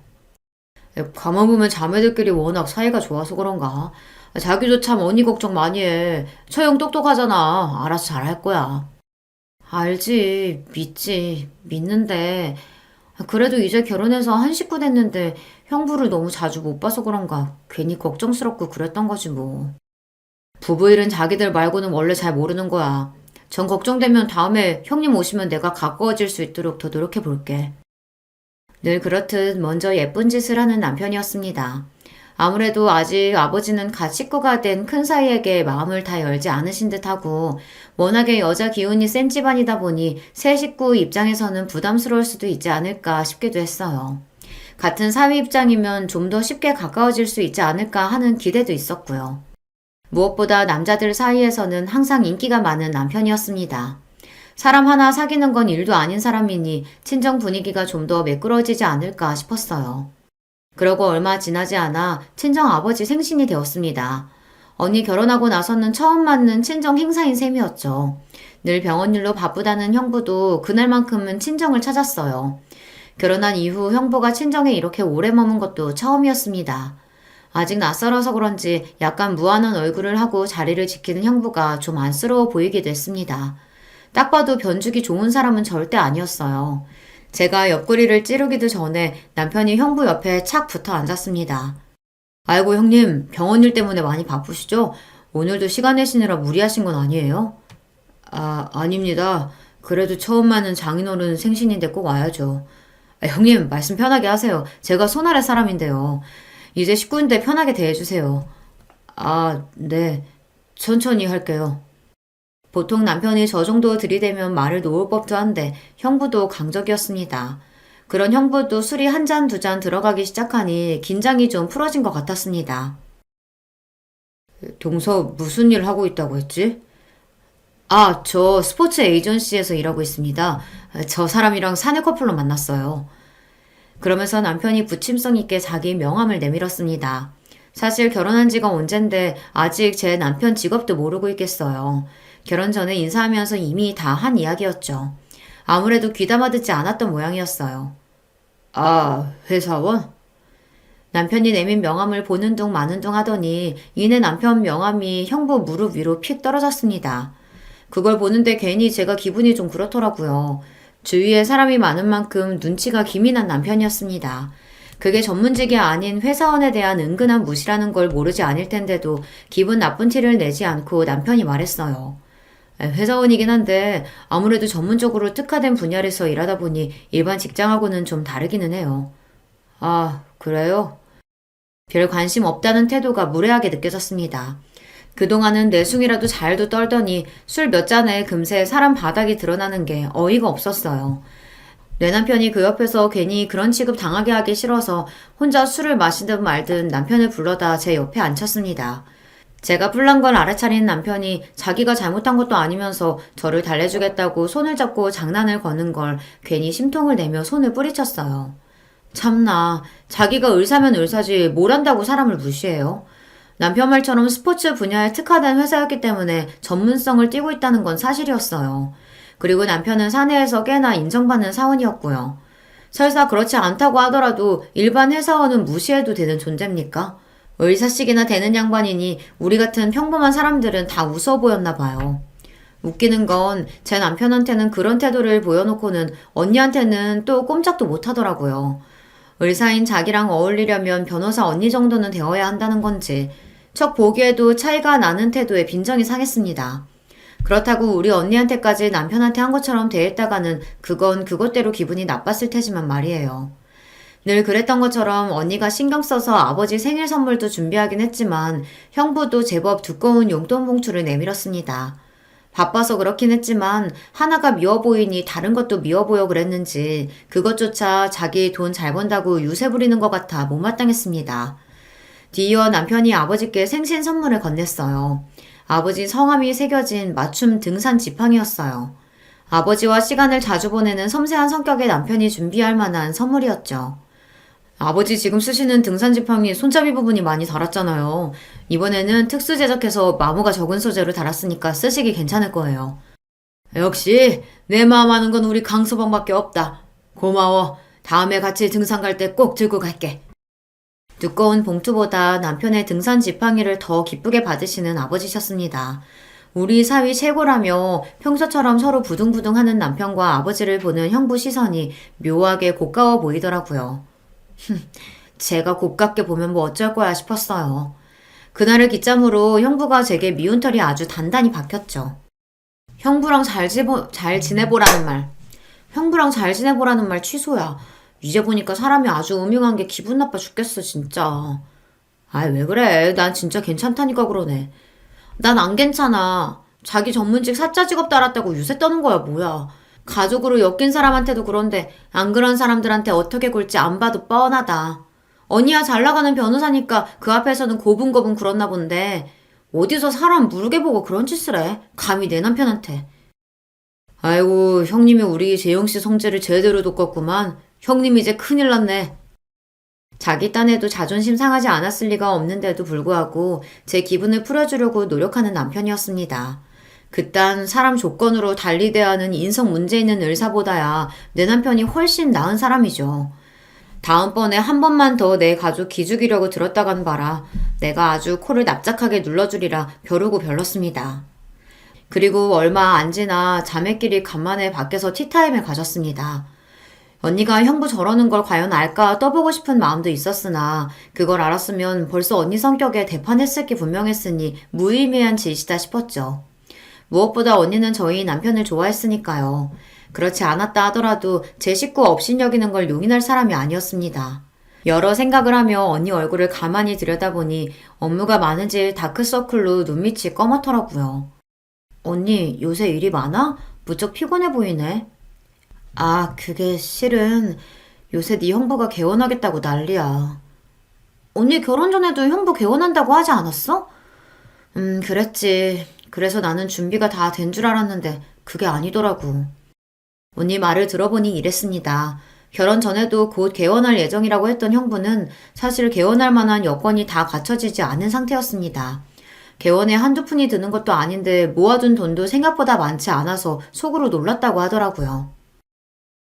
가만 보면 자매들끼리 워낙 사이가 좋아서 그런가. 자기도 참 언니 걱정 많이 해. 처형 똑똑하잖아. 알아서 잘할 거야. 알지. 믿지. 믿는데. 그래도 이제 결혼해서 한 식구 됐는데 형부를 너무 자주 못 봐서 그런가. 괜히 걱정스럽고 그랬던 거지 뭐. 부부 일은 자기들 말고는 원래 잘 모르는 거야. 전 걱정되면 다음에 형님 오시면 내가 가까워질 수 있도록 더 노력해 볼게. 늘 그렇듯 먼저 예쁜 짓을 하는 남편이었습니다. 아무래도 아직 아버지는 갓 식구가 된 큰 사이에게 마음을 다 열지 않으신 듯하고 워낙에 여자 기운이 센 집안이다 보니 새 식구 입장에서는 부담스러울 수도 있지 않을까 싶기도 했어요. 같은 사위 입장이면 좀 더 쉽게 가까워질 수 있지 않을까 하는 기대도 있었고요. 무엇보다 남자들 사이에서는 항상 인기가 많은 남편이었습니다. 사람 하나 사귀는 건 일도 아닌 사람이니 친정 분위기가 좀 더 매끄러지지 않을까 싶었어요. 그러고 얼마 지나지 않아 친정 아버지 생신이 되었습니다. 언니 결혼하고 나서는 처음 맞는 친정 행사인 셈이었죠. 늘 병원 일로 바쁘다는 형부도 그날만큼은 친정을 찾았어요. 결혼한 이후 형부가 친정에 이렇게 오래 머문 것도 처음이었습니다. 아직 낯설어서 그런지 약간 무안한 얼굴을 하고 자리를 지키는 형부가 좀 안쓰러워 보이기도 했습니다. 딱 봐도 변죽이 좋은 사람은 절대 아니었어요. 제가 옆구리를 찌르기도 전에 남편이 형부 옆에 착 붙어 앉았습니다. 아이고 형님, 병원 일 때문에 많이 바쁘시죠? 오늘도 시간 내시느라 무리하신 건 아니에요? 아닙니다. 그래도 처음 맞는 장인어른 생신인데 꼭 와야죠. 형님, 말씀 편하게 하세요. 제가 손아래 사람인데요. 이제 식구인데 편하게 대해주세요. 네. 천천히 할게요. 보통 남편이 저 정도 들이대면 말을 놓을 법도 한데 형부도 강적이었습니다. 그런 형부도 술이 한 잔, 두 잔 들어가기 시작하니 긴장이 좀 풀어진 것 같았습니다. 동서 무슨 일 하고 있다고 했지? 저 스포츠 에이전시에서 일하고 있습니다. 저 사람이랑 사내 커플로 만났어요. 그러면서 남편이 부침성 있게 자기 명함을 내밀었습니다. 사실 결혼한 지가 언젠데 아직 제 남편 직업도 모르고 있겠어요. 결혼 전에 인사하면서 이미 다 한 이야기였죠. 아무래도 귀담아 듣지 않았던 모양이었어요. 회사원? 남편이 내민 명함을 보는 둥 마는 둥 하더니 이내 남편 명함이 형부 무릎 위로 픽 떨어졌습니다. 그걸 보는데 괜히 제가 기분이 좀 그렇더라고요. 주위에 사람이 많은 만큼 눈치가 기민한 남편이었습니다. 그게 전문직이 아닌 회사원에 대한 은근한 무시라는 걸 모르지 않을 텐데도 기분 나쁜 티를 내지 않고 남편이 말했어요. 회사원이긴 한데 아무래도 전문적으로 특화된 분야에서 일하다 보니 일반 직장하고는 좀 다르기는 해요. 그래요? 별 관심 없다는 태도가 무례하게 느껴졌습니다. 그동안은 내숭이라도 잘도 떨더니 술 몇 잔에 금세 사람 바닥이 드러나는 게 어이가 없었어요. 내 남편이 그 옆에서 괜히 그런 취급 당하게 하기 싫어서 혼자 술을 마시든 말든 남편을 불러다 제 옆에 앉혔습니다. 제가 뿔난 걸 알아차린 남편이 자기가 잘못한 것도 아니면서 저를 달래주겠다고 손을 잡고 장난을 거는 걸 괜히 심통을 내며 손을 뿌리쳤어요. 참나, 자기가 의사면 의사지 뭘 한다고 사람을 무시해요? 남편 말처럼 스포츠 분야에 특화된 회사였기 때문에 전문성을 띠고 있다는 건 사실이었어요. 그리고 남편은 사내에서 꽤나 인정받는 사원이었고요. 설사 그렇지 않다고 하더라도 일반 회사원은 무시해도 되는 존재입니까? 의사식이나 되는 양반이니 우리 같은 평범한 사람들은 다 웃어 보였나 봐요. 웃기는 건 제 남편한테는 그런 태도를 보여놓고는 언니한테는 또 꼼짝도 못하더라고요. 의사인 자기랑 어울리려면 변호사 언니 정도는 되어야 한다는 건지 척 보기에도 차이가 나는 태도에 빈정이 상했습니다. 그렇다고 우리 언니한테까지 남편한테 한 것처럼 대했다가는 그건 그것대로 기분이 나빴을 테지만 말이에요. 늘 그랬던 것처럼 언니가 신경 써서 아버지 생일 선물도 준비하긴 했지만 형부도 제법 두꺼운 용돈 봉투를 내밀었습니다. 바빠서 그렇긴 했지만 하나가 미워 보이니 다른 것도 미워 보여 그랬는지 그것조차 자기 돈 잘 번다고 유세 부리는 것 같아 못마땅했습니다. 뒤이어 남편이 아버지께 생신 선물을 건넸어요. 아버지 성함이 새겨진 맞춤 등산 지팡이였어요. 아버지와 시간을 자주 보내는 섬세한 성격의 남편이 준비할 만한 선물이었죠. 아버지 지금 쓰시는 등산 지팡이 손잡이 부분이 많이 닳았잖아요. 이번에는 특수 제작해서 마모가 적은 소재로 달았으니까 쓰시기 괜찮을 거예요. 역시 내 마음 아는 건 우리 강서방밖에 없다. 고마워. 다음에 같이 등산 갈 때 꼭 들고 갈게. 두꺼운 봉투보다 남편의 등산 지팡이를 더 기쁘게 받으시는 아버지셨습니다. 우리 사위 최고라며 평소처럼 서로 부둥부둥하는 남편과 아버지를 보는 형부 시선이 묘하게 고가워 보이더라고요. 제가 곱깝게 보면 뭐 어쩔 거야 싶었어요. 그날을 기점으로 형부가 제게 미운 털이 아주 단단히 박혔죠. 형부랑 잘 지내보라는 말. 형부랑 잘 지내보라는 말 취소야. 이제 보니까 사람이 아주 음흉한 게 기분 나빠 죽겠어, 진짜. 아이, 왜 그래? 난 진짜 괜찮다니까 그러네. 난 안 괜찮아. 자기 전문직 사짜 직업 달았다고 유세 떠는 거야, 뭐야. 가족으로 엮인 사람한테도 그런데 안 그런 사람들한테 어떻게 굴지 안 봐도 뻔하다. 언니야 잘 나가는 변호사니까 그 앞에서는 고분고분 굴었나 본데 어디서 사람 무르게 보고 그런 짓을 해? 감히 내 남편한테. 아이고, 형님이 우리 재영씨 성질을 제대로 돋궜구만. 형님 이제 큰일 났네. 자기 딴에도 자존심 상하지 않았을 리가 없는데도 불구하고 제 기분을 풀어주려고 노력하는 남편이었습니다. 그딴 사람 조건으로 달리 대하는 인성 문제 있는 의사보다야 내 남편이 훨씬 나은 사람이죠. 다음번에 한 번만 더 내 가족 기죽이려고 들었다간 봐라. 내가 아주 코를 납작하게 눌러주리라 벼르고 별렀습니다. 그리고 얼마 안 지나 자매끼리 간만에 밖에서 티타임을 가졌습니다. 언니가 형부 저러는 걸 과연 알까 떠보고 싶은 마음도 있었으나 그걸 알았으면 벌써 언니 성격에 대판했을 게 분명했으니 무의미한 짓이다 싶었죠. 무엇보다 언니는 저희 남편을 좋아했으니까요. 그렇지 않았다 하더라도 제 식구 업신여기는 걸 용인할 사람이 아니었습니다. 여러 생각을 하며 언니 얼굴을 가만히 들여다보니 업무가 많은지 다크서클로 눈밑이 검었더라고요. 언니, 요새 일이 많아? 무척 피곤해 보이네. 아, 그게 실은 요새 네 형부가 개원하겠다고 난리야. 언니 결혼 전에도 형부 개원한다고 하지 않았어? 그랬지. 그래서 나는 준비가 다 된 줄 알았는데 그게 아니더라고. 언니 말을 들어보니 이랬습니다. 결혼 전에도 곧 개원할 예정이라고 했던 형부는 사실 개원할 만한 여건이 다 갖춰지지 않은 상태였습니다. 개원에 한두 푼이 드는 것도 아닌데 모아둔 돈도 생각보다 많지 않아서 속으로 놀랐다고 하더라고요.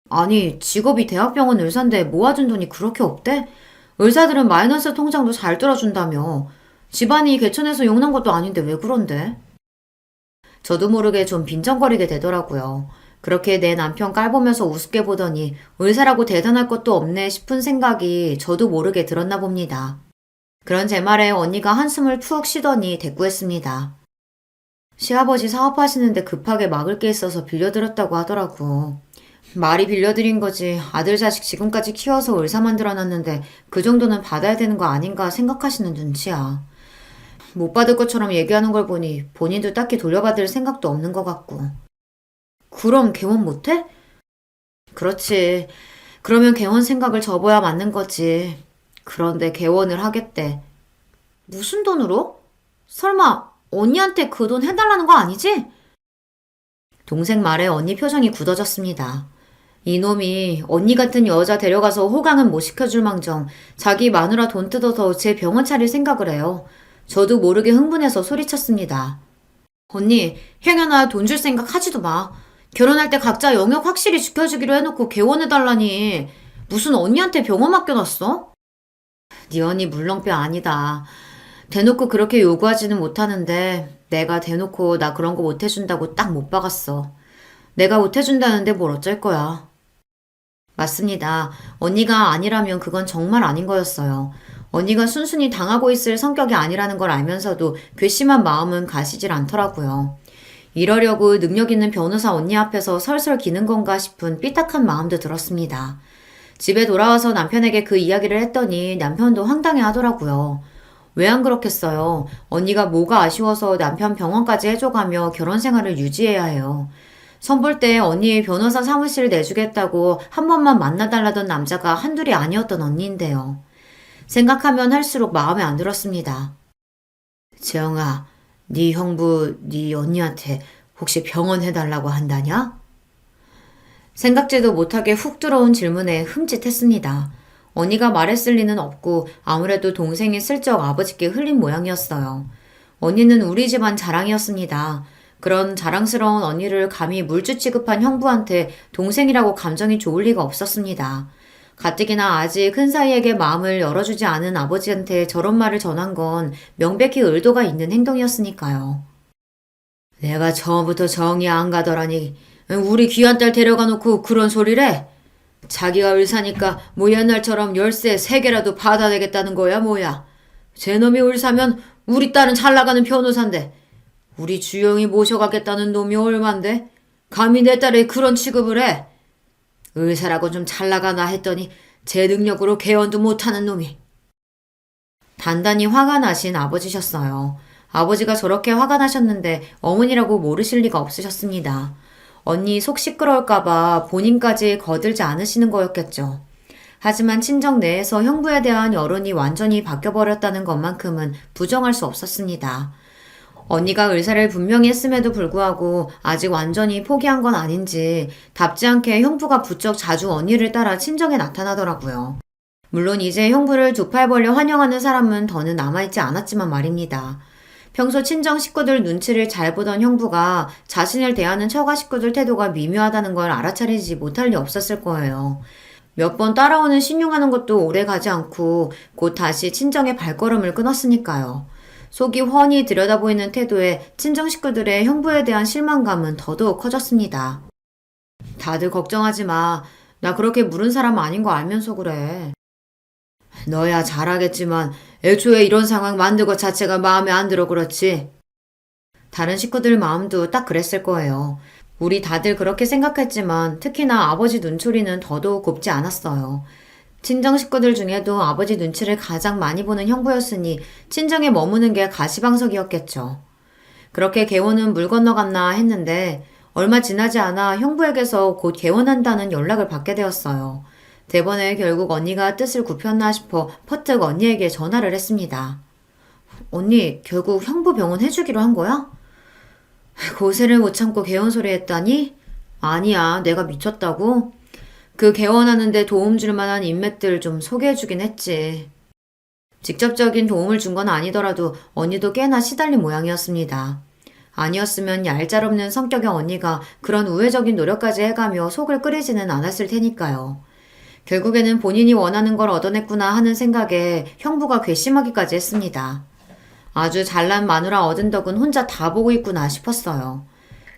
아니, 직업이 대학병원 의사인데 모아둔 돈이 그렇게 없대? 의사들은 마이너스 통장도 잘 뚫어준다며. 집안이 개천에서 용난 것도 아닌데 왜 그런데? 저도 모르게 좀 빈정거리게 되더라고요. 그렇게 내 남편 깔보면서 우습게 보더니 의사라고 대단할 것도 없네 싶은 생각이 저도 모르게 들었나 봅니다. 그런 제 말에 언니가 한숨을 푹 쉬더니 대꾸했습니다. 시아버지 사업하시는데 급하게 막을 게 있어서 빌려드렸다고 하더라고. 말이 빌려드린 거지. 아들 자식 지금까지 키워서 의사 만들어놨는데 그 정도는 받아야 되는 거 아닌가 생각하시는 눈치야. 못 받을 것처럼 얘기하는 걸 보니 본인도 딱히 돌려받을 생각도 없는 것 같고. 그럼 개원 못해? 그렇지. 그러면 개원 생각을 접어야 맞는 거지. 그런데 개원을 하겠대. 무슨 돈으로? 설마 언니한테 그 돈 해달라는 거 아니지? 동생 말에 언니 표정이 굳어졌습니다. 이놈이 언니 같은 여자 데려가서 호강은 못 시켜줄 망정 자기 마누라 돈 뜯어서 제 병원 차릴 생각을 해요. 저도 모르게 흥분해서 소리쳤습니다. 언니, 행여나 돈 줄 생각 하지도 마. 결혼할 때 각자 영역 확실히 지켜주기로 해놓고 개원해달라니. 무슨 언니한테 병원 맡겨놨어? 네 언니 물렁뼈 아니다. 대놓고 그렇게 요구하지는 못하는데 내가 대놓고 나 그런 거 못해준다고 딱 못 박았어. 내가 못해준다는데 뭘 어쩔 거야. 맞습니다. 언니가 아니라면 그건 정말 아닌 거였어요. 언니가 순순히 당하고 있을 성격이 아니라는 걸 알면서도 괘씸한 마음은 가시질 않더라고요. 이러려고 능력 있는 변호사 언니 앞에서 설설 기는 건가 싶은 삐딱한 마음도 들었습니다. 집에 돌아와서 남편에게 그 이야기를 했더니 남편도 황당해 하더라고요. 왜 안 그렇겠어요. 언니가 뭐가 아쉬워서 남편 병원까지 해줘가며 결혼 생활을 유지해야 해요. 선볼 때 언니의 변호사 사무실 내주겠다고 한 번만 만나달라던 남자가 한둘이 아니었던 언니인데요. 생각하면 할수록 마음에 안 들었습니다. 재영아, 네 형부 네 언니한테 혹시 병원 해달라고 한다냐? 생각지도 못하게 훅 들어온 질문에 흠칫했습니다. 언니가 말했을 리는 없고 아무래도 동생이 슬쩍 아버지께 흘린 모양이었어요. 언니는 우리 집안 자랑이었습니다. 그런 자랑스러운 언니를 감히 물주 취급한 형부한테 동생이라고 감정이 좋을 리가 없었습니다. 가뜩이나 아직 큰 사이에게 마음을 열어주지 않은 아버지한테 저런 말을 전한 건 명백히 의도가 있는 행동이었으니까요. 내가 처음부터 정이 안 가더라니 우리 귀한 딸 데려가 놓고 그런 소리를 해? 자기가 의사니까 뭐 옛날처럼 열쇠 3개라도 받아내겠다는 거야 뭐야. 쟤놈이 의사면 우리 딸은 잘 나가는 변호사인데 우리 주영이 모셔가겠다는 놈이 얼만데? 감히 내 딸에 그런 취급을 해? 의사라고 좀 잘 나가나 했더니 제 능력으로 개원도 못하는 놈이. 단단히 화가 나신 아버지셨어요. 아버지가 저렇게 화가 나셨는데 어머니라고 모르실 리가 없으셨습니다. 언니 속 시끄러울까봐 본인까지 거들지 않으시는 거였겠죠. 하지만 친정 내에서 형부에 대한 여론이 완전히 바뀌어버렸다는 것만큼은 부정할 수 없었습니다. 언니가 의사를 분명히 했음에도 불구하고 아직 완전히 포기한 건 아닌지 답지 않게 형부가 부쩍 자주 언니를 따라 친정에 나타나더라고요. 물론 이제 형부를 두 팔 벌려 환영하는 사람은 더는 남아있지 않았지만 말입니다. 평소 친정 식구들 눈치를 잘 보던 형부가 자신을 대하는 처가 식구들 태도가 미묘하다는 걸 알아차리지 못할 리 없었을 거예요. 몇 번 따라오는 신용하는 것도 오래 가지 않고 곧 다시 친정의 발걸음을 끊었으니까요. 속이 훤히 들여다보이는 태도에 친정 식구들의 형부에 대한 실망감은 더더욱 커졌습니다. 다들 걱정하지 마. 나 그렇게 물은 사람 아닌 거 알면서 그래. 너야 잘하겠지만 애초에 이런 상황 만든 것 자체가 마음에 안 들어 그렇지. 다른 식구들 마음도 딱 그랬을 거예요. 우리 다들 그렇게 생각했지만 특히나 아버지 눈초리는 더더욱 곱지 않았어요. 친정 식구들 중에도 아버지 눈치를 가장 많이 보는 형부였으니 친정에 머무는 게 가시방석이었겠죠. 그렇게 개원은 물 건너갔나 했는데 얼마 지나지 않아 형부에게서 곧 개원한다는 연락을 받게 되었어요. 대번에 결국 언니가 뜻을 굽혔나 싶어 퍼뜩 언니에게 전화를 했습니다. 언니, 결국 형부 병원 해주기로 한 거야? 고세를 못 참고 개원 소리 했다니? 아니야, 내가 미쳤다고? 그 개원하는데 도움 줄 만한 인맥들 좀 소개해주긴 했지. 직접적인 도움을 준 건 아니더라도 언니도 꽤나 시달린 모양이었습니다. 아니었으면 얄짤없는 성격의 언니가 그런 우회적인 노력까지 해가며 속을 끓이지는 않았을 테니까요. 결국에는 본인이 원하는 걸 얻어냈구나 하는 생각에 형부가 괘씸하기까지 했습니다. 아주 잘난 마누라 얻은 덕은 혼자 다 보고 있구나 싶었어요.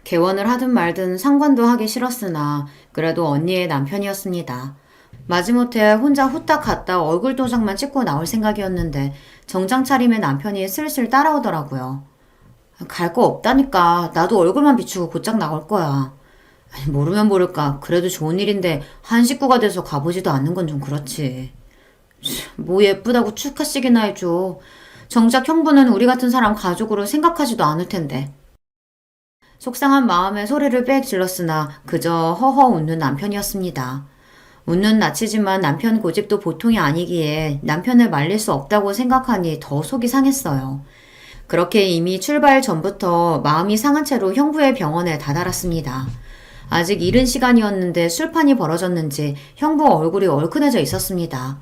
개원을 하든 말든 상관도 하기 싫었으나 그래도 언니의 남편이었습니다. 마지못해 혼자 후딱 갔다 얼굴 도장만 찍고 나올 생각이었는데 정장 차림의 남편이 슬슬 따라오더라고요. 갈 거 없다니까. 나도 얼굴만 비추고 곧장 나올 거야. 모르면 모를까. 그래도 좋은 일인데 한 식구가 돼서 가보지도 않는 건 좀 그렇지. 뭐 예쁘다고 축하식이나 해줘. 정작 형부는 우리 같은 사람 가족으로 생각하지도 않을 텐데. 속상한 마음에 소리를 빽 질렀으나 그저 허허 웃는 남편이었습니다. 웃는 낯이지만 남편 고집도 보통이 아니기에 남편을 말릴 수 없다고 생각하니 더 속이 상했어요. 그렇게 이미 출발 전부터 마음이 상한 채로 형부의 병원에 다다랐습니다. 아직 이른 시간이었는데 술판이 벌어졌는지 형부 얼굴이 얼큰해져 있었습니다.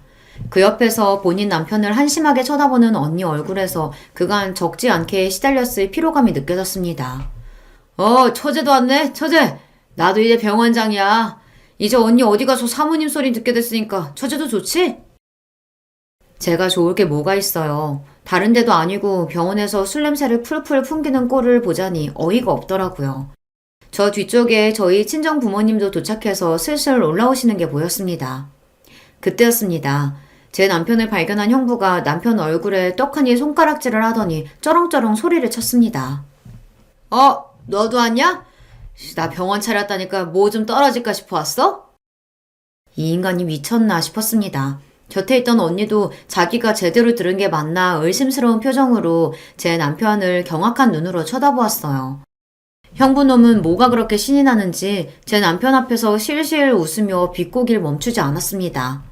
그 옆에서 본인 남편을 한심하게 쳐다보는 언니 얼굴에서 그간 적지 않게 시달렸을 피로감이 느껴졌습니다. 처제도 왔네, 처제. 나도 이제 병원장이야. 이제 언니 어디 가서 사모님 소리 듣게 됐으니까 처제도 좋지? 제가 좋을 게 뭐가 있어요. 다른 데도 아니고 병원에서 술 냄새를 풀풀 풍기는 꼴을 보자니 어이가 없더라고요. 저 뒤쪽에 저희 친정 부모님도 도착해서 슬슬 올라오시는 게 보였습니다. 그때였습니다. 제 남편을 발견한 형부가 남편 얼굴에 떡하니 손가락질을 하더니 쩌렁쩌렁 소리를 쳤습니다. 너도 왔냐? 나 병원 차렸다니까 뭐 좀 떨어질까 싶어 왔어? 이 인간이 미쳤나 싶었습니다. 곁에 있던 언니도 자기가 제대로 들은 게 맞나 의심스러운 표정으로 제 남편을 경악한 눈으로 쳐다보았어요. 형부놈은 뭐가 그렇게 신이 나는지 제 남편 앞에서 실실 웃으며 비꼬길 멈추지 않았습니다.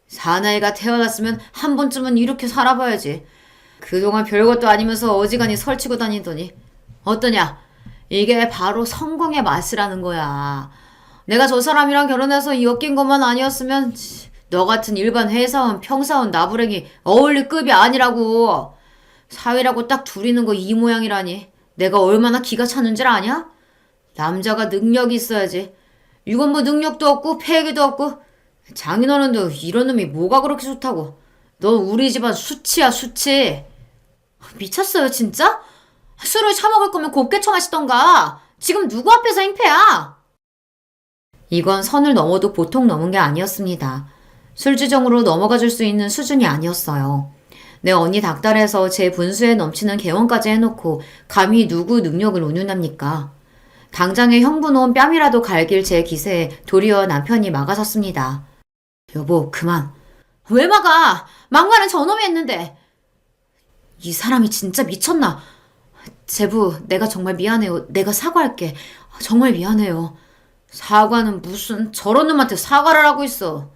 사나이가 태어났으면 한 번쯤은 이렇게 살아봐야지. 그동안 별것도 아니면서 어지간히 설치고 다니더니 어떠냐? 이게 바로 성공의 맛이라는 거야. 내가 저 사람이랑 결혼해서 엮인 것만 아니었으면 너 같은 일반 회사원, 평사원, 나부랭이 어울릴 급이 아니라고. 사위라고 딱 둘이는 거 이 모양이라니. 내가 얼마나 기가 차는 줄 아냐? 남자가 능력이 있어야지. 이건 뭐 능력도 없고 패기도 없고 장인어른도 이런 놈이 뭐가 그렇게 좋다고. 너 우리 집안 수치야 수치. 미쳤어요 진짜? 술을 처먹을 거면 곱게 처마시던가. 지금 누구 앞에서 행패야? 이건 선을 넘어도 보통 넘은 게 아니었습니다. 술주정으로 넘어가 줄 수 있는 수준이 아니었어요. 내 언니 닥달해서 제 분수에 넘치는 개원까지 해놓고 감히 누구 능력을 운운합니까? 당장에 형부놈 뺨이라도 갈길 제 기세에 도리어 남편이 막아섰습니다. 여보, 그만. 왜 막아? 막말은 저놈이 했는데. 이 사람이 진짜 미쳤나? 제부, 내가 정말 미안해요. 내가 사과할게. 정말 미안해요. 사과는 무슨, 저런 놈한테 사과를 하고 있어.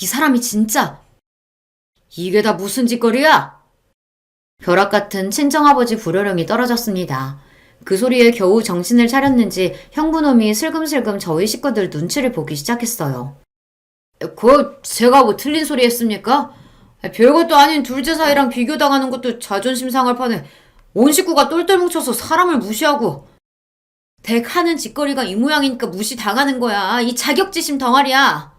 이 사람이 진짜. 이게 다 무슨 짓거리야? 벼락 같은 친정아버지 불효령이 떨어졌습니다. 그 소리에 겨우 정신을 차렸는지 형부놈이 슬금슬금 저희 식구들 눈치를 보기 시작했어요. 제가 뭐 틀린 소리 했습니까? 별것도 아닌 둘째 사이랑 비교당하는 것도 자존심 상할 판에 온 식구가 똘똘 뭉쳐서 사람을 무시하고. 댁 하는 짓거리가 이 모양이니까 무시당하는 거야. 이 자격지심 덩어리야.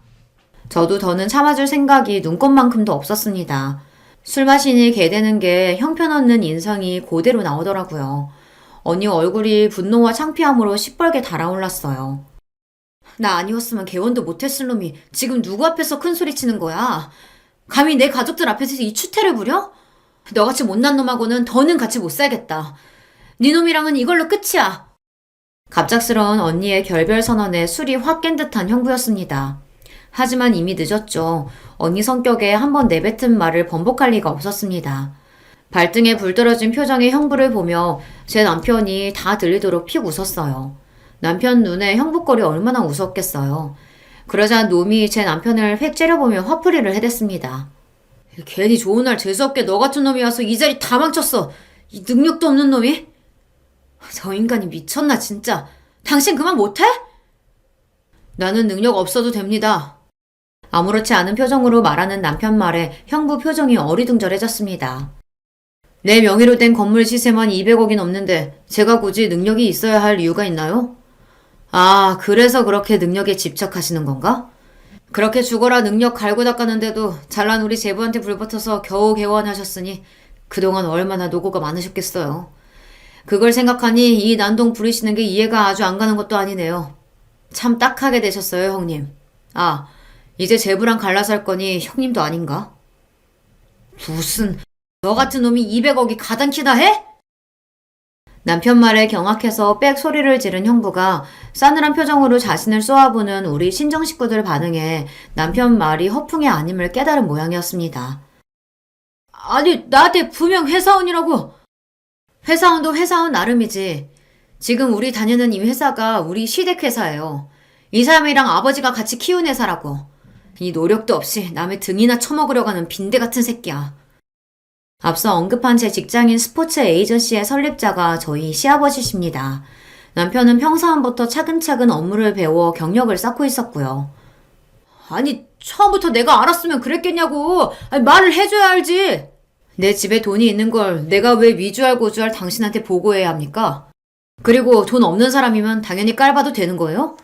저도 더는 참아줄 생각이 눈꼽만큼도 없었습니다. 술 마시니 개되는 게 형편없는 인상이 그대로 나오더라고요. 언니 얼굴이 분노와 창피함으로 시뻘게 달아올랐어요. 나 아니었으면 개원도 못했을 놈이 지금 누구 앞에서 큰 소리 치는 거야? 감히 내 가족들 앞에서 이 추태를 부려? 너같이 못난 놈하고는 더는 같이 못 살겠다. 네 놈이랑은 이걸로 끝이야. 갑작스러운 언니의 결별 선언에 술이 확 깬 듯한 형부였습니다. 하지만 이미 늦었죠. 언니 성격에 한번 내뱉은 말을 번복할 리가 없었습니다. 발등에 불 떨어진 표정의 형부를 보며 제 남편이 다 들리도록 픽 웃었어요. 남편 눈에 형부꼴이 얼마나 웃었겠어요. 그러자 놈이 제 남편을 획 째려보며 화풀이를 해댔습니다. 괜히 좋은 날 재수없게 너 같은 놈이 와서 이 자리 다 망쳤어. 이 능력도 없는 놈이. 저 인간이 미쳤나 진짜. 당신 그만 못해? 나는 능력 없어도 됩니다. 아무렇지 않은 표정으로 말하는 남편 말에 형부 표정이 어리둥절해졌습니다. 내 명의로 된 건물 시세만 200억이 넘는데 제가 굳이 능력이 있어야 할 이유가 있나요? 아, 그래서 그렇게 능력에 집착하시는 건가? 그렇게 죽어라 능력 갈고 닦았는데도 잘난 우리 제부한테 불붙어서 겨우 개원하셨으니 그동안 얼마나 노고가 많으셨겠어요. 그걸 생각하니 이 난동 부리시는 게 이해가 아주 안 가는 것도 아니네요. 참 딱하게 되셨어요, 형님. 아, 이제 제부랑 갈라서 할 거니 형님도 아닌가? 무슨, 너 같은 놈이 200억이 가당키나 해? 남편 말에 경악해서 빽 소리를 지른 형부가 싸늘한 표정으로 자신을 쏘아보는 우리 친정 식구들 반응에 남편 말이 허풍이 아님을 깨달은 모양이었습니다. 아니, 나한테 분명 회사원이라고. 회사원도 회사원 나름이지. 지금 우리 다니는 이 회사가 우리 시댁 회사예요. 이 사람이랑 아버지가 같이 키운 회사라고. 이 노력도 없이 남의 등이나 쳐먹으려고 하는 빈대 같은 새끼야. 앞서 언급한 제 직장인 스포츠 에이전시의 설립자가 저희 시아버지십니다. 남편은 평사원부터 차근차근 업무를 배워 경력을 쌓고 있었고요. 아니, 처음부터 내가 알았으면 그랬겠냐고. 아니, 말을 해줘야 알지. 내 집에 돈이 있는 걸 내가 왜 위주할 고주할 당신한테 보고해야 합니까? 그리고 돈 없는 사람이면 당연히 깔봐도 되는 거예요?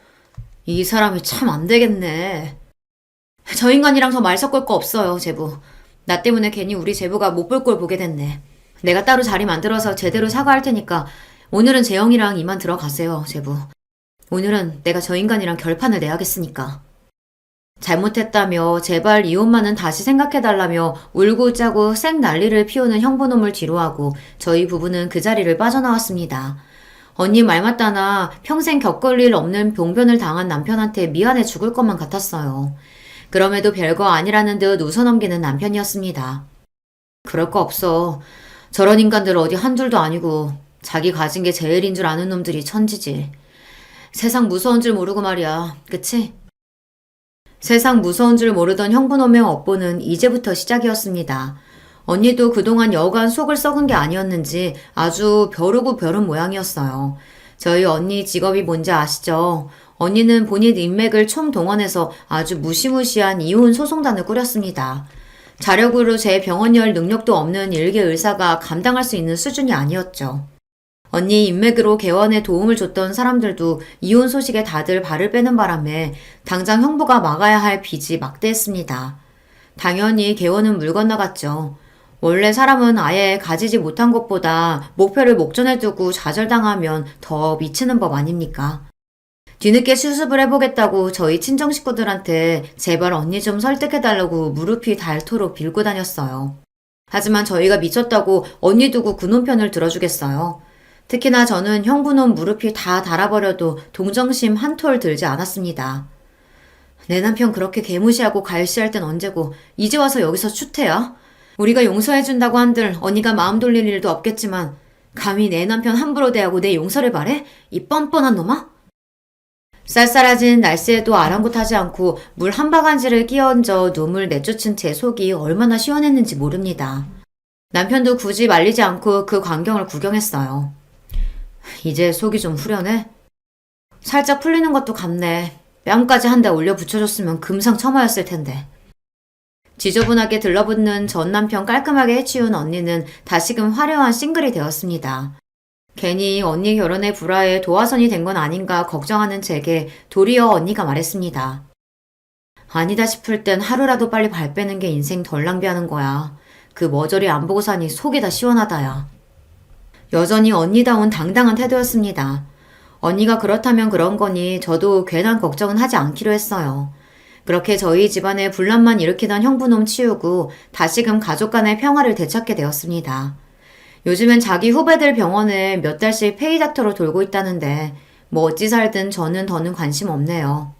이 사람이 참 안 되겠네. 저 인간이랑 더 말 섞을 거 없어요, 제부. 나 때문에 괜히 우리 제부가 못 볼 꼴 보게 됐네. 내가 따로 자리 만들어서 제대로 사과할 테니까 오늘은 재영이랑 이만 들어가세요, 제부. 오늘은 내가 저 인간이랑 결판을 내야겠으니까. 잘못했다며 제발 이혼만은 다시 생각해달라며 울고 짜고 쌩 난리를 피우는 형부놈을 뒤로하고 저희 부부는 그 자리를 빠져나왔습니다. 언니 말 맞다나 평생 겪을 일 없는 봉변을 당한 남편한테 미안해 죽을 것만 같았어요. 그럼에도 별거 아니라는 듯 웃어넘기는 남편이었습니다. 그럴 거 없어. 저런 인간들 어디 한 줄도 아니고 자기 가진 게 제일인 줄 아는 놈들이 천지지. 세상 무서운 줄 모르고 말이야. 그치? 세상 무서운 줄 모르던 형부놈의 업보는 이제부터 시작이었습니다. 언니도 그동안 여간 속을 썩은 게 아니었는지 아주 벼르고 벼른 모양이었어요. 저희 언니 직업이 뭔지 아시죠? 언니는 본인 인맥을 총동원해서 아주 무시무시한 이혼 소송단을 꾸렸습니다. 자력으로 제 병원 열 능력도 없는 일개 의사가 감당할 수 있는 수준이 아니었죠. 언니 인맥으로 개원에 도움을 줬던 사람들도 이혼 소식에 다들 발을 빼는 바람에 당장 형부가 막아야 할 빚이 막대했습니다. 당연히 개원은 물 건너갔죠. 원래 사람은 아예 가지지 못한 것보다 목표를 목전에 두고 좌절당하면 더 미치는 법 아닙니까? 뒤늦게 수습을 해보겠다고 저희 친정 식구들한테 제발 언니 좀 설득해달라고 무릎이 닳도록 빌고 다녔어요. 하지만 저희가 미쳤다고 언니 두고 그놈 편을 들어주겠어요. 특히나 저는 형부놈 무릎이 다 닳아버려도 동정심 한 톨 들지 않았습니다. 내 남편 그렇게 개무시하고 갈시할 땐 언제고 이제 와서 여기서 추태야? 우리가 용서해준다고 한들 언니가 마음 돌릴 일도 없겠지만 감히 내 남편 함부로 대하고 내 용서를 바래? 이 뻔뻔한 놈아? 쌀쌀해진 날씨에도 아랑곳하지 않고 물 한 바가지를 끼얹어 눈물 내쫓은 제 속이 얼마나 시원했는지 모릅니다. 남편도 굳이 말리지 않고 그 광경을 구경했어요. 이제 속이 좀 후련해? 살짝 풀리는 것도 같네. 뺨까지 한 대 올려 붙여줬으면 금상첨화였을 텐데. 지저분하게 들러붙는 전 남편 깔끔하게 해치운 언니는 다시금 화려한 싱글이 되었습니다. 괜히 언니 결혼의 불화에 도화선이 된 건 아닌가 걱정하는 제게 도리어 언니가 말했습니다. 아니다 싶을 땐 하루라도 빨리 발 빼는 게 인생 덜 낭비하는 거야. 그 머저리 안 보고 사니 속이 다 시원하다야. 여전히 언니다운 당당한 태도였습니다. 언니가 그렇다면 그런 거니 저도 괜한 걱정은 하지 않기로 했어요. 그렇게 저희 집안에 분란만 일으키던 형부놈 치우고 다시금 가족 간의 평화를 되찾게 되었습니다. 요즘엔 자기 후배들 병원에 몇 달씩 페이닥터로 돌고 있다는데 뭐 어찌 살든 저는 더는 관심 없네요.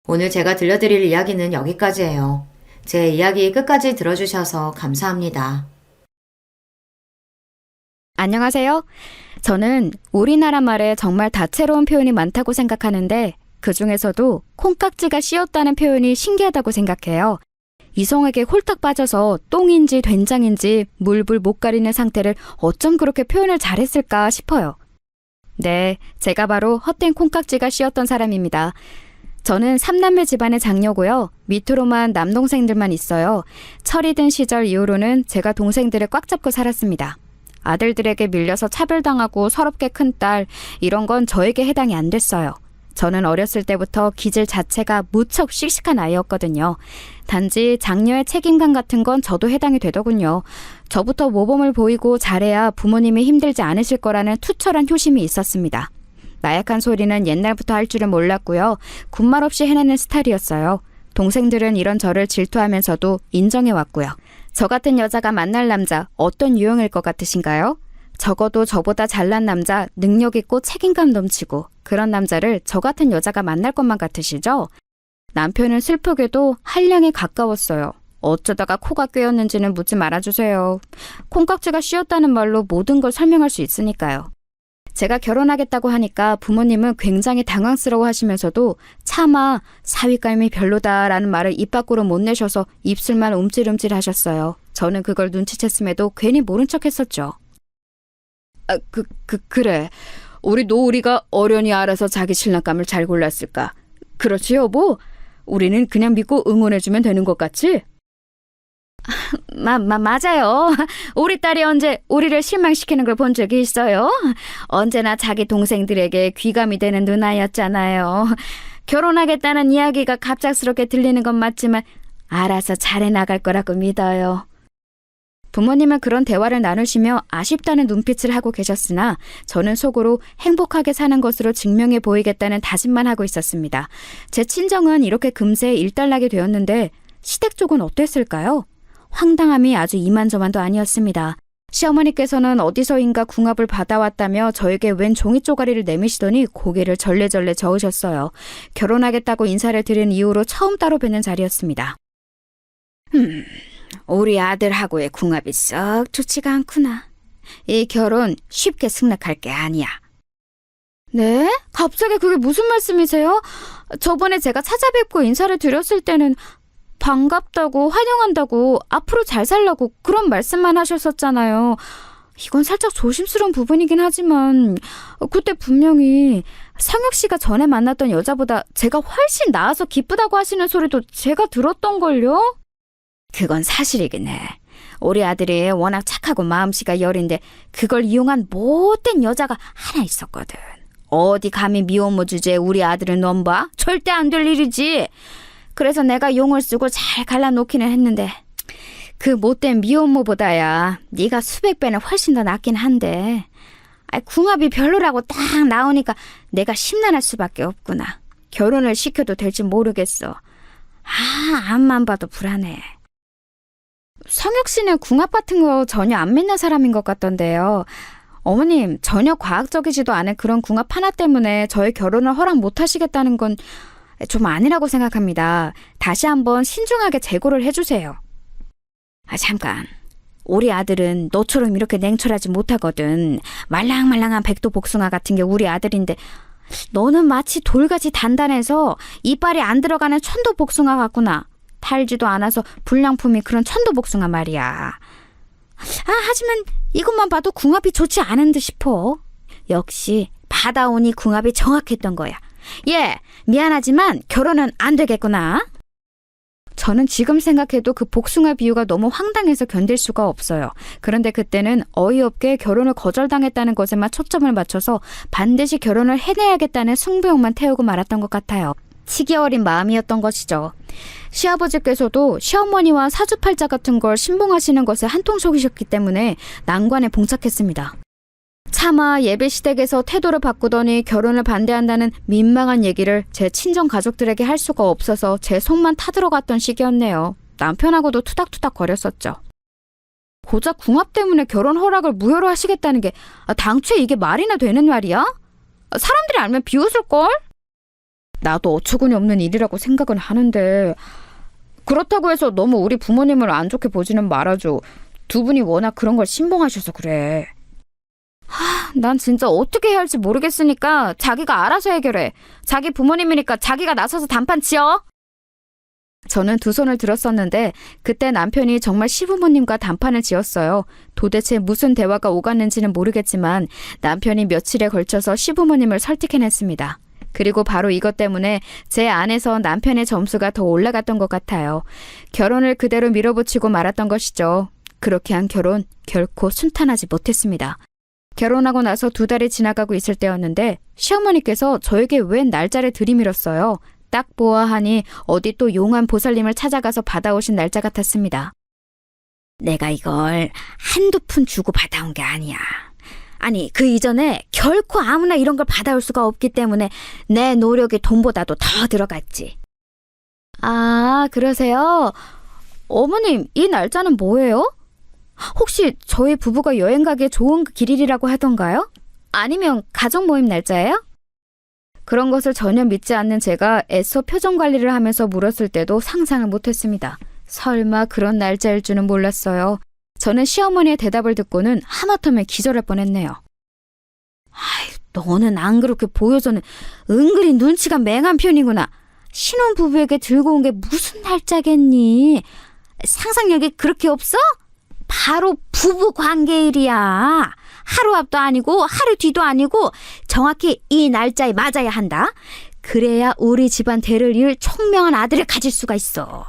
오늘 제가 들려드릴 이야기는 여기까지예요. 제 이야기 끝까지 들어주셔서 감사합니다. 안녕하세요. 저는 우리나라 말에 정말 다채로운 표현이 많다고 생각하는데 그 중에서도 콩깍지가 씌었다는 표현이 신기하다고 생각해요. 이성에게 홀딱 빠져서 똥인지 된장인지 물불 못 가리는 상태를 어쩜 그렇게 표현을 잘했을까 싶어요. 네, 제가 바로 헛된 콩깍지가 씌었던 사람입니다. 저는 3남매 집안의 장녀고요. 밑으로만 남동생들만 있어요. 철이 든 시절 이후로는 제가 동생들을 꽉 잡고 살았습니다. 아들들에게 밀려서 차별당하고 서럽게 큰 딸, 이런 건 저에게 해당이 안 됐어요. 저는 어렸을 때부터 기질 자체가 무척 씩씩한 아이였거든요. 단지 장녀의 책임감 같은 건 저도 해당이 되더군요. 저부터 모범을 보이고 잘해야 부모님이 힘들지 않으실 거라는 투철한 효심이 있었습니다. 나약한 소리는 옛날부터 할 줄은 몰랐고요. 군말 없이 해내는 스타일이었어요. 동생들은 이런 저를 질투하면서도 인정해왔고요. 저 같은 여자가 만날 남자 어떤 유형일 것 같으신가요? 적어도 저보다 잘난 남자, 능력 있고 책임감 넘치고 그런 남자를 저 같은 여자가 만날 것만 같으시죠? 남편은 슬프게도 한량에 가까웠어요. 어쩌다가 코가 꿰었는지는 묻지 말아주세요. 콩깍지가 씌었다는 말로 모든 걸 설명할 수 있으니까요. 제가 결혼하겠다고 하니까 부모님은 굉장히 당황스러워 하시면서도 차마 사위감이 별로다라는 말을 입 밖으로 못 내셔서 입술만 움찔움찔 하셨어요. 저는 그걸 눈치챘음에도 괜히 모른 척 했었죠. 그래. 우리 노우리가 어련히 알아서 자기 신랑감을 잘 골랐을까? 그렇지 여보? 우리는 그냥 믿고 응원해주면 되는 것 같지? 맞아요. 우리 딸이 언제 우리를 실망시키는 걸 본 적이 있어요? 언제나 자기 동생들에게 귀감이 되는 누나였잖아요. 결혼하겠다는 이야기가 갑작스럽게 들리는 건 맞지만 알아서 잘해 나갈 거라고 믿어요. 부모님은 그런 대화를 나누시며 아쉽다는 눈빛을 하고 계셨으나 저는 속으로 행복하게 사는 것으로 증명해 보이겠다는 다짐만 하고 있었습니다. 제 친정은 이렇게 금세 일단락이 되었는데 시댁 쪽은 어땠을까요? 황당함이 아주 이만저만도 아니었습니다. 시어머니께서는 어디서인가 궁합을 받아왔다며 저에게 웬 종이 쪼가리를 내미시더니 고개를 절레절레 저으셨어요. 결혼하겠다고 인사를 드린 이후로 처음 따로 뵙는 자리였습니다. 우리 아들하고의 궁합이 썩 좋지가 않구나. 이 결혼 쉽게 승낙할 게 아니야. 네? 갑자기 그게 무슨 말씀이세요? 저번에 제가 찾아뵙고 인사를 드렸을 때는 반갑다고 환영한다고 앞으로 잘 살라고 그런 말씀만 하셨었잖아요. 이건 살짝 조심스러운 부분이긴 하지만 그때 분명히 성혁 씨가 전에 만났던 여자보다 제가 훨씬 나아서 기쁘다고 하시는 소리도 제가 들었던걸요? 그건 사실이긴 해. 우리 아들이 워낙 착하고 마음씨가 여린데 그걸 이용한 못된 여자가 하나 있었거든. 어디 감히 미혼모 주제에 우리 아들을 넘봐? 절대 안 될 일이지. 그래서 내가 용을 쓰고 잘 갈라놓기는 했는데 그 못된 미혼모보다야 네가 수백 배는 훨씬 더 낫긴 한데 궁합이 별로라고 딱 나오니까 내가 심란할 수밖에 없구나. 결혼을 시켜도 될지 모르겠어. 앞만 봐도 불안해. 성혁 씨는 궁합 같은 거 전혀 안 믿는 사람인 것 같던데요. 어머님, 전혀 과학적이지도 않은 그런 궁합 하나 때문에 저의 결혼을 허락 못 하시겠다는 건 좀 아니라고 생각합니다. 다시 한번 신중하게 재고를 해주세요. 잠깐. 우리 아들은 너처럼 이렇게 냉철하지 못하거든. 말랑말랑한 백도복숭아 같은 게 우리 아들인데 너는 마치 돌같이 단단해서 이빨이 안 들어가는 천도복숭아 같구나. 달지도 않아서 불량품이 그런 천도복숭아 말이야. 하지만 이것만 봐도 궁합이 좋지 않은 듯 싶어. 역시 받아오니 궁합이 정확했던 거야. 미안하지만 결혼은 안 되겠구나. 저는 지금 생각해도 그 복숭아 비유가 너무 황당해서 견딜 수가 없어요. 그런데 그때는 어이없게 결혼을 거절당했다는 것에만 초점을 맞춰서 반드시 결혼을 해내야겠다는 승부욕만 태우고 말았던 것 같아요. 치기 어린 마음이었던 것이죠. 시아버지께서도 시어머니와 사주팔자 같은 걸 신봉하시는 것에 한통속이셨기 때문에 난관에 봉착했습니다. 차마 예배시댁에서 태도를 바꾸더니 결혼을 반대한다는 민망한 얘기를 제 친정 가족들에게 할 수가 없어서 제 속만 타들어갔던 시기였네요. 남편하고도 투닥투닥 거렸었죠. 고작 궁합 때문에 결혼 허락을 무효로 하시겠다는 게 당초에 이게 말이나 되는 말이야? 사람들이 알면 비웃을걸? 나도 어처구니 없는 일이라고 생각은 하는데 그렇다고 해서 너무 우리 부모님을 안 좋게 보지는 말아줘. 두 분이 워낙 그런 걸 신봉하셔서 그래. 난 진짜 어떻게 해야 할지 모르겠으니까 자기가 알아서 해결해. 자기 부모님이니까 자기가 나서서 단판 치어. 저는 두 손을 들었었는데 그때 남편이 정말 시부모님과 단판을 지었어요. 도대체 무슨 대화가 오갔는지는 모르겠지만 남편이 며칠에 걸쳐서 시부모님을 설득해냈습니다. 그리고 바로 이것 때문에 제 안에서 남편의 점수가 더 올라갔던 것 같아요. 결혼을 그대로 밀어붙이고 말았던 것이죠. 그렇게 한 결혼 결코 순탄하지 못했습니다. 결혼하고 나서 2달이 지나가고 있을 때였는데 시어머니께서 저에게 웬 날짜를 들이밀었어요. 딱 보아하니 어디 또 용한 보살님을 찾아가서 받아오신 날짜 같았습니다. 내가 이걸 한두 푼 주고 받아온 게 아니야. 아니 그 이전에 결코 아무나 이런 걸 받아올 수가 없기 때문에 내 노력이 돈보다도 더 들어갔지. 그러세요? 어머님, 이 날짜는 뭐예요? 혹시 저희 부부가 여행 가기에 좋은 길일이라고 하던가요? 아니면 가족 모임 날짜예요? 그런 것을 전혀 믿지 않는 제가 애써 표정 관리를 하면서 물었을 때도 상상을 못했습니다. 설마 그런 날짜일 줄은 몰랐어요. 저는 시어머니의 대답을 듣고는 하마터면 기절할 뻔했네요. 너는 안 그렇게 보여서는 은근히 눈치가 맹한 편이구나. 신혼부부에게 들고 온 게 무슨 날짜겠니? 상상력이 그렇게 없어? 바로 부부 관계일이야. 하루 앞도 아니고 하루 뒤도 아니고 정확히 이 날짜에 맞아야 한다. 그래야 우리 집안 대를 이을 총명한 아들을 가질 수가 있어.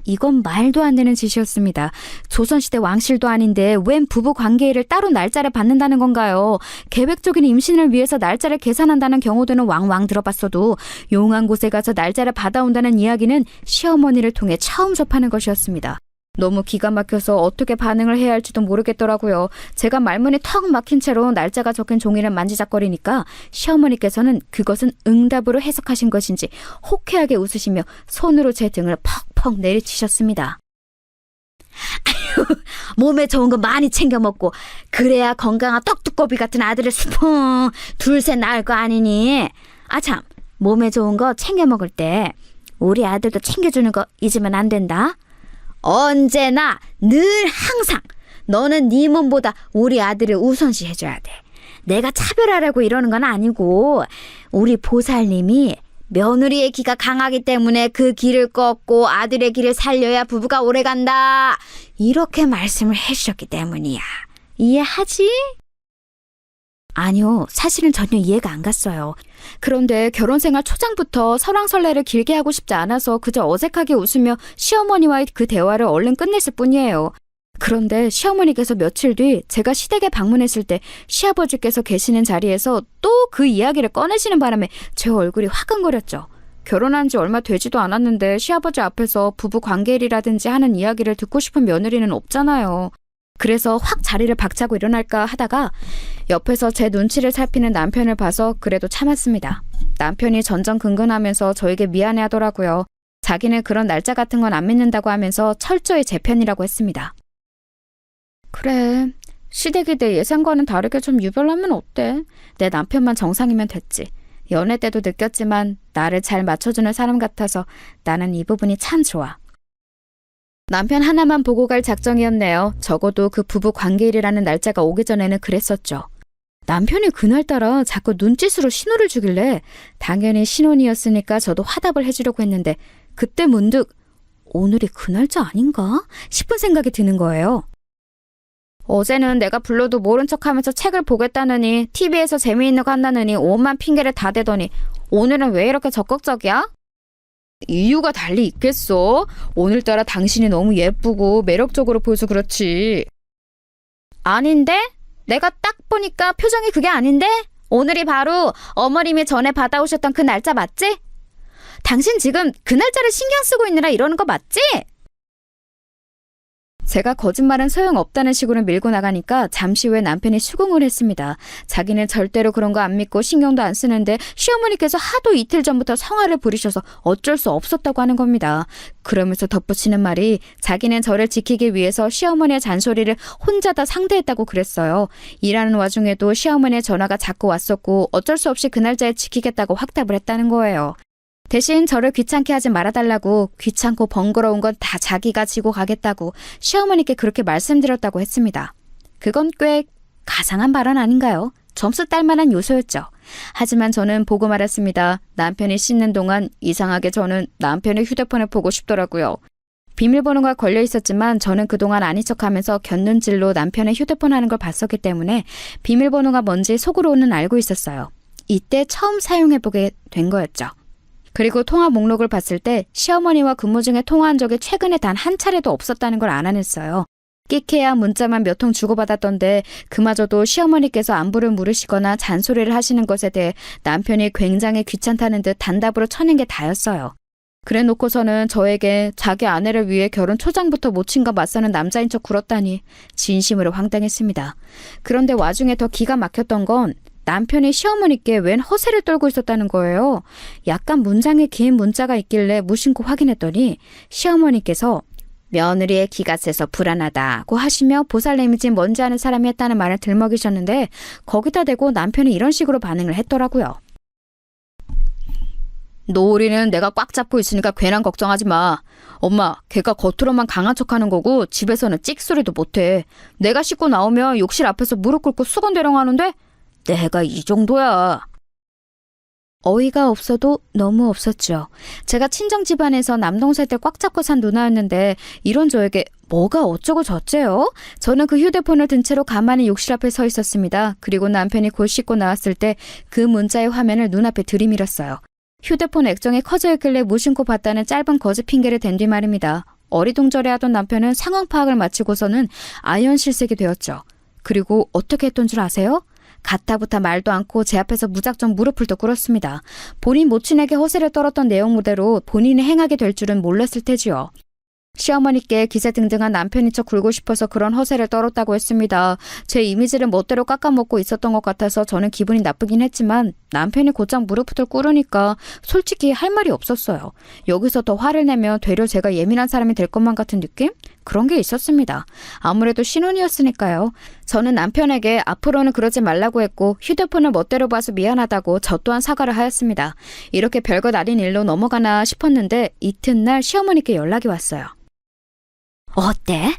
이건 말도 안 되는 짓이었습니다. 조선시대 왕실도 아닌데 웬 부부 관계일을 따로 날짜를 받는다는 건가요? 계획적인 임신을 위해서 날짜를 계산한다는 경우도는 왕왕 들어봤어도 용한 곳에 가서 날짜를 받아온다는 이야기는 시어머니를 통해 처음 접하는 것이었습니다. 너무 기가 막혀서 어떻게 반응을 해야 할지도 모르겠더라고요. 제가 말문이 턱 막힌 채로 날짜가 적힌 종이를 만지작거리니까 시어머니께서는 그것은 응답으로 해석하신 것인지 호쾌하게 웃으시며 손으로 제 등을 퍽퍽 내리치셨습니다. 아유, 몸에 좋은 거 많이 챙겨 먹고 그래야 건강한 떡두꺼비 같은 아들을 스풍 둘셋 낳을 거 아니니. 참, 몸에 좋은 거 챙겨 먹을 때 우리 아들도 챙겨주는 거 잊으면 안 된다. 언제나 늘 항상 너는 네 몸보다 우리 아들을 우선시 해줘야 돼. 내가 차별하라고 이러는 건 아니고 우리 보살님이 며느리의 기가 강하기 때문에 그 기를 꺾고 아들의 기를 살려야 부부가 오래간다. 이렇게 말씀을 해주셨기 때문이야. 이해하지? 아니요, 사실은 전혀 이해가 안 갔어요. 그런데 결혼생활 초장부터 설왕설래를 길게 하고 싶지 않아서 그저 어색하게 웃으며 시어머니와의 그 대화를 얼른 끝냈을 뿐이에요. 그런데 시어머니께서 며칠 뒤 제가 시댁에 방문했을 때 시아버지께서 계시는 자리에서 또 그 이야기를 꺼내시는 바람에 제 얼굴이 화끈거렸죠. 결혼한 지 얼마 되지도 않았는데 시아버지 앞에서 부부 관계일이라든지 하는 이야기를 듣고 싶은 며느리는 없잖아요. 그래서 확 자리를 박차고 일어날까 하다가 옆에서 제 눈치를 살피는 남편을 봐서 그래도 참았습니다. 남편이 전전긍긍하면서 저에게 미안해하더라고요. 자기는 그런 날짜 같은 건 안 믿는다고 하면서 철저히 제 편이라고 했습니다. 그래, 시댁이 예상과는 다르게 좀 유별나면 어때? 내 남편만 정상이면 됐지. 연애 때도 느꼈지만 나를 잘 맞춰주는 사람 같아서 나는 이 부분이 참 좋아. 남편 하나만 보고 갈 작정이었네요. 적어도 그 부부 관계일이라는 날짜가 오기 전에는 그랬었죠. 남편이 그날따라 자꾸 눈짓으로 신호를 주길래 당연히 신혼이었으니까 저도 화답을 해주려고 했는데 그때 문득 오늘이 그 날짜 아닌가 싶은 생각이 드는 거예요. 어제는 내가 불러도 모른 척하면서 책을 보겠다느니 TV에서 재미있는 거 한다느니 온만 핑계를 다 대더니 오늘은 왜 이렇게 적극적이야? 이유가 달리 있겠어? 오늘따라 당신이 너무 예쁘고 매력적으로 보여서 그렇지. 아닌데? 내가 딱 보니까 표정이 그게 아닌데? 오늘이 바로 어머님이 전에 받아오셨던 그 날짜 맞지? 당신 지금 그 날짜를 신경 쓰고 있느라 이러는 거 맞지? 제가 거짓말은 소용없다는 식으로 밀고 나가니까 잠시 후에 남편이 수긍을 했습니다. 자기는 절대로 그런 거 안 믿고 신경도 안 쓰는데 시어머니께서 하도 이틀 전부터 성화를 부리셔서 어쩔 수 없었다고 하는 겁니다. 그러면서 덧붙이는 말이 자기는 저를 지키기 위해서 시어머니의 잔소리를 혼자 다 상대했다고 그랬어요. 일하는 와중에도 시어머니의 전화가 자꾸 왔었고 어쩔 수 없이 그 날짜에 지키겠다고 확답을 했다는 거예요. 대신 저를 귀찮게 하지 말아달라고 귀찮고 번거로운 건 다 자기가 지고 가겠다고 시어머니께 그렇게 말씀드렸다고 했습니다. 그건 꽤 가상한 발언 아닌가요? 점수 딸 만한 요소였죠. 하지만 저는 보고 말았습니다. 남편이 씻는 동안 이상하게 저는 남편의 휴대폰을 보고 싶더라고요. 비밀번호가 걸려 있었지만 저는 그동안 아닌 척하면서 곁눈질로 남편의 휴대폰 하는 걸 봤었기 때문에 비밀번호가 뭔지 속으로는 알고 있었어요. 이때 처음 사용해보게 된 거였죠. 그리고 통화 목록을 봤을 때 시어머니와 근무 중에 통화한 적이 최근에 단 한 차례도 없었다는 걸 알아냈어요. 끽해야 문자만 몇 통 주고받았던데 그마저도 시어머니께서 안부를 물으시거나 잔소리를 하시는 것에 대해 남편이 굉장히 귀찮다는 듯 단답으로 쳐낸 게 다였어요. 그래 놓고서는 저에게 자기 아내를 위해 결혼 초장부터 모친과 맞서는 남자인 척 굴었다니 진심으로 황당했습니다. 그런데 와중에 더 기가 막혔던 건 남편이 시어머니께 웬 허세를 떨고 있었다는 거예요. 약간 문장에 긴 문자가 있길래 무심코 확인했더니 시어머니께서 며느리의 기가 세서 불안하다고 하시며 보살내미지 뭔지 아는 사람이 했다는 말을 들먹이셨는데 거기다 대고 남편이 이런 식으로 반응을 했더라고요. 노을이는 내가 꽉 잡고 있으니까 괜한 걱정하지 마. 엄마, 걔가 겉으로만 강한 척하는 거고 집에서는 찍소리도 못해. 내가 씻고 나오면 욕실 앞에서 무릎 꿇고 수건대령 하는데 내가 이 정도야. 어이가 없어도 너무 없었죠. 제가 친정 집안에서 남동생 때 꽉 잡고 산 누나였는데 이런 저에게 뭐가 어쩌고 저쩌요? 저는 그 휴대폰을 든 채로 가만히 욕실 앞에 서 있었습니다. 그리고 남편이 골 씻고 나왔을 때 그 문자의 화면을 눈앞에 들이밀었어요. 휴대폰 액정이 커져 있길래 무심코 봤다는 짧은 거짓 핑계를 댄 뒤 말입니다. 어리둥절해하던 남편은 상황 파악을 마치고서는 아연실색이 되었죠. 그리고 어떻게 했던 줄 아세요? 가타부타 말도 않고 제 앞에서 무작정 무릎을 또 꿇었습니다. 본인 모친에게 허세를 떨었던 내용 그대로 본인이 행하게 될 줄은 몰랐을 테지요. 시어머니께 기세등등한 남편인 척 굴고 싶어서 그런 허세를 떨었다고 했습니다. 제 이미지를 멋대로 깎아먹고 있었던 것 같아서 저는 기분이 나쁘긴 했지만 남편이 곧장 무릎을 꿇으니까 솔직히 할 말이 없었어요. 여기서 더 화를 내면 되려 제가 예민한 사람이 될 것만 같은 느낌? 그런 게 있었습니다. 아무래도 신혼이었으니까요. 저는 남편에게 앞으로는 그러지 말라고 했고 휴대폰을 멋대로 봐서 미안하다고 저 또한 사과를 하였습니다. 이렇게 별것 아닌 일로 넘어가나 싶었는데 이튿날 시어머니께 연락이 왔어요. 어때?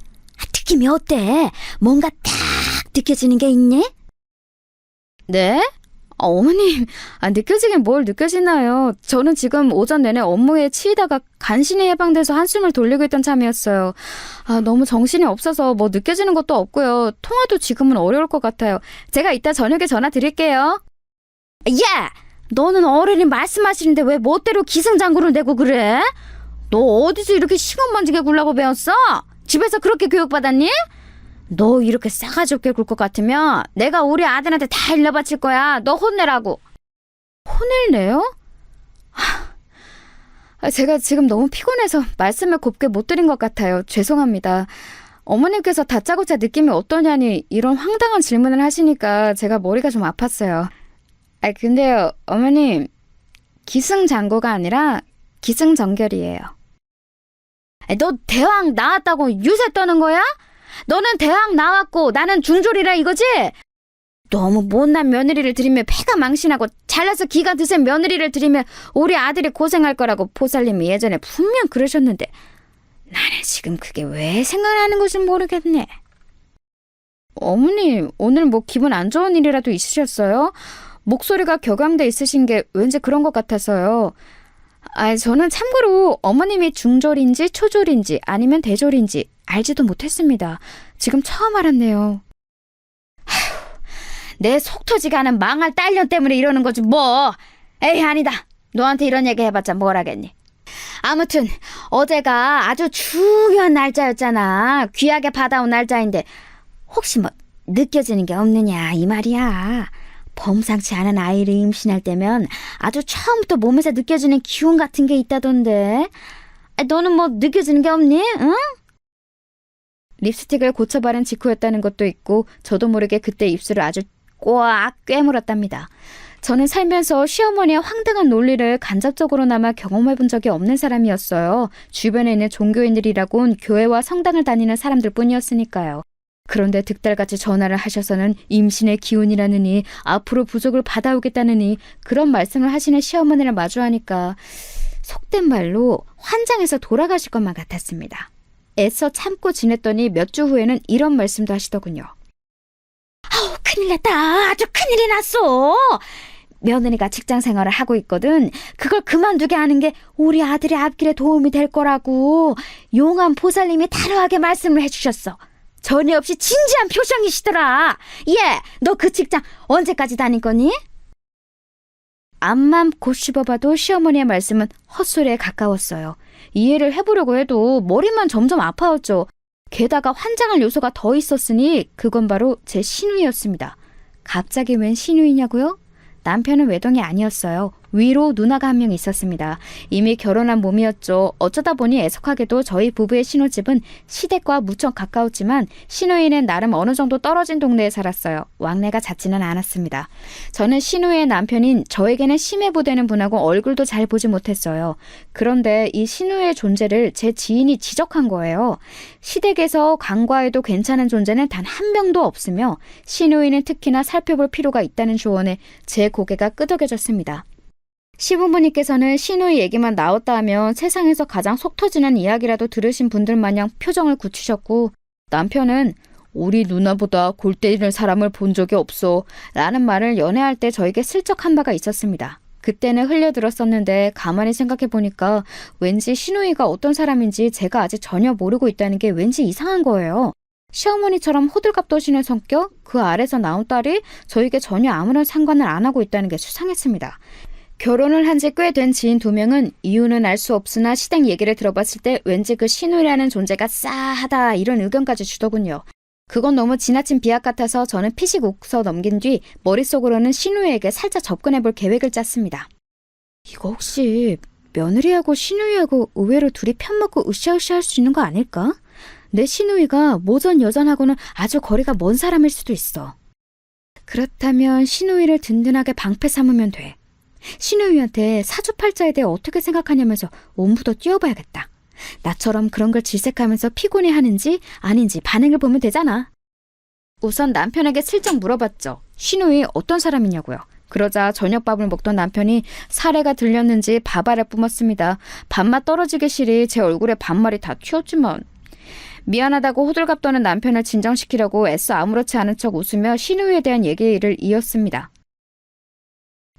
느낌이 어때? 뭔가 딱 느껴지는 게 있니? 네? 어머님, 느껴지긴 뭘 느껴지나요? 저는 지금 오전 내내 업무에 치이다가 간신히 해방돼서 한숨을 돌리고 있던 참이었어요. 너무 정신이 없어서 뭐 느껴지는 것도 없고요. 통화도 지금은 어려울 것 같아요. 제가 이따 저녁에 전화 드릴게요. 야! 너는 어른이 말씀하시는데 왜 멋대로 기승장구를 내고 그래? 너 어디서 이렇게 시건방지게 굴라고 배웠어? 집에서 그렇게 교육받았니? 너 이렇게 싸가지 없게 굴 것 같으면 내가 우리 아들한테 다 일러바칠 거야. 너 혼내라고. 혼을 내요? 제가 지금 너무 피곤해서 말씀을 곱게 못 드린 것 같아요. 죄송합니다. 어머님께서 다짜고짜 느낌이 어떠냐니 이런 황당한 질문을 하시니까 제가 머리가 좀 아팠어요. 근데요, 어머님, 기승장구가 아니라 기승전결이에요. 너 대왕 나왔다고 유세 떠는 거야? 너는 대학 나왔고 나는 중졸이라 이거지? 너무 못난 며느리를 들이며 패가 망신하고 잘나서 기가 드센 며느리를 들이며 우리 아들이 고생할 거라고 보살님이 예전에 분명 그러셨는데 나는 지금 그게 왜 생각나는 건지 모르겠네. 어머니, 오늘 뭐 기분 안 좋은 일이라도 있으셨어요? 목소리가 격앙돼 있으신 게 왠지 그런 것 같아서요. 저는 참고로 어머님이 중졸인지 초졸인지 아니면 대졸인지 알지도 못했습니다. 지금 처음 알았네요. 내 속 터지게 하는 망할 딸년 때문에 이러는 거지 뭐. 에이, 아니다. 너한테 이런 얘기 해봤자 뭘 하겠니. 아무튼 어제가 아주 중요한 날짜였잖아. 귀하게 받아온 날짜인데 혹시 뭐 느껴지는 게 없느냐 이 말이야. 범상치 않은 아이를 임신할 때면 아주 처음부터 몸에서 느껴지는 기운 같은 게 있다던데. 너는 뭐 느껴지는 게 없니? 응? 립스틱을 고쳐 바른 직후였다는 것도 있고 저도 모르게 그때 입술을 아주 꽉 꿰물었답니다. 저는 살면서 시어머니의 황당한 논리를 간접적으로나마 경험해 본 적이 없는 사람이었어요. 주변에 있는 종교인들이라곤 교회와 성당을 다니는 사람들 뿐이었으니까요. 그런데 득달같이 전화를 하셔서는 임신의 기운이라느니 앞으로 부족을 받아오겠다느니 그런 말씀을 하시는 시어머니를 마주하니까 속된 말로 환장해서 돌아가실 것만 같았습니다. 애써 참고 지냈더니 몇 주 후에는 이런 말씀도 하시더군요. 아우, 큰일 났다. 아주 큰일이 났어. 며느리가 직장 생활을 하고 있거든. 그걸 그만두게 하는 게 우리 아들의 앞길에 도움이 될 거라고 용한 보살님이 단호하게 말씀을 해주셨어. 전혀 없이 진지한 표정이시더라. 너 그 직장 언제까지 다닐 거니? 앞만 곧 씹어봐도 시어머니의 말씀은 헛소리에 가까웠어요. 이해를 해보려고 해도 머리만 점점 아파왔죠. 게다가 환장할 요소가 더 있었으니 그건 바로 제 시누이였습니다. 갑자기 웬 시누이냐고요? 남편은 외동이 아니었어요. 위로 누나가 한 명 있었습니다. 이미 결혼한 몸이었죠. 어쩌다 보니 애석하게도 저희 부부의 신혼집은 시댁과 무척 가까웠지만 시누이는 나름 어느 정도 떨어진 동네에 살았어요. 왕래가 잦지는 않았습니다. 저는 시누이의 남편인 저에게는 심해보되는 분하고 얼굴도 잘 보지 못했어요. 그런데 이 시누이의 존재를 제 지인이 지적한 거예요. 시댁에서 간과해도 괜찮은 존재는 단 한 명도 없으며 시누이는 특히나 살펴볼 필요가 있다는 조언에 제 고개가 끄덕여졌습니다. 시부모님께서는 시누이 얘기만 나왔다 하면 세상에서 가장 속 터지는 이야기라도 들으신 분들 마냥 표정을 굳히셨고 남편은 우리 누나보다 골 때리는 사람을 본 적이 없어 라는 말을 연애할 때 저에게 슬쩍 한 바가 있었습니다. 그때는 흘려들었었는데 가만히 생각해보니까 왠지 시누이가 어떤 사람인지 제가 아직 전혀 모르고 있다는 게 왠지 이상한 거예요. 시어머니처럼 호들갑 떠시는 성격, 그 아래서 나온 딸이 저에게 전혀 아무런 상관을 안 하고 있다는 게 수상했습니다. 결혼을 한 지 꽤 된 지인 2명은 이유는 알 수 없으나 시댁 얘기를 들어봤을 때 왠지 그 시누이라는 존재가 싸하다 이런 의견까지 주더군요. 그건 너무 지나친 비약 같아서 저는 피식 웃어 넘긴 뒤 머릿속으로는 시누이에게 살짝 접근해볼 계획을 짰습니다. 이거 혹시 며느리하고 시누이하고 의외로 둘이 편먹고 으쌰으쌰 할 수 있는 거 아닐까? 내 시누이가 모전 여전하고는 아주 거리가 먼 사람일 수도 있어. 그렇다면 시누이를 든든하게 방패 삼으면 돼. 시누이한테 사주팔자에 대해 어떻게 생각하냐면서 온부도 띄워봐야겠다. 나처럼 그런 걸 질색하면서 피곤해하는지 아닌지 반응을 보면 되잖아. 우선 남편에게 슬쩍 물어봤죠. 시누이 어떤 사람이냐고요. 그러자 저녁밥을 먹던 남편이 사례가 들렸는지 밥알을 뿜었습니다. 밥맛 떨어지기 싫이 제 얼굴에 반말이 다 튀었지만 미안하다고 호들갑 떠는 남편을 진정시키려고 애써 아무렇지 않은 척 웃으며 시누이에 대한 얘기를 이었습니다.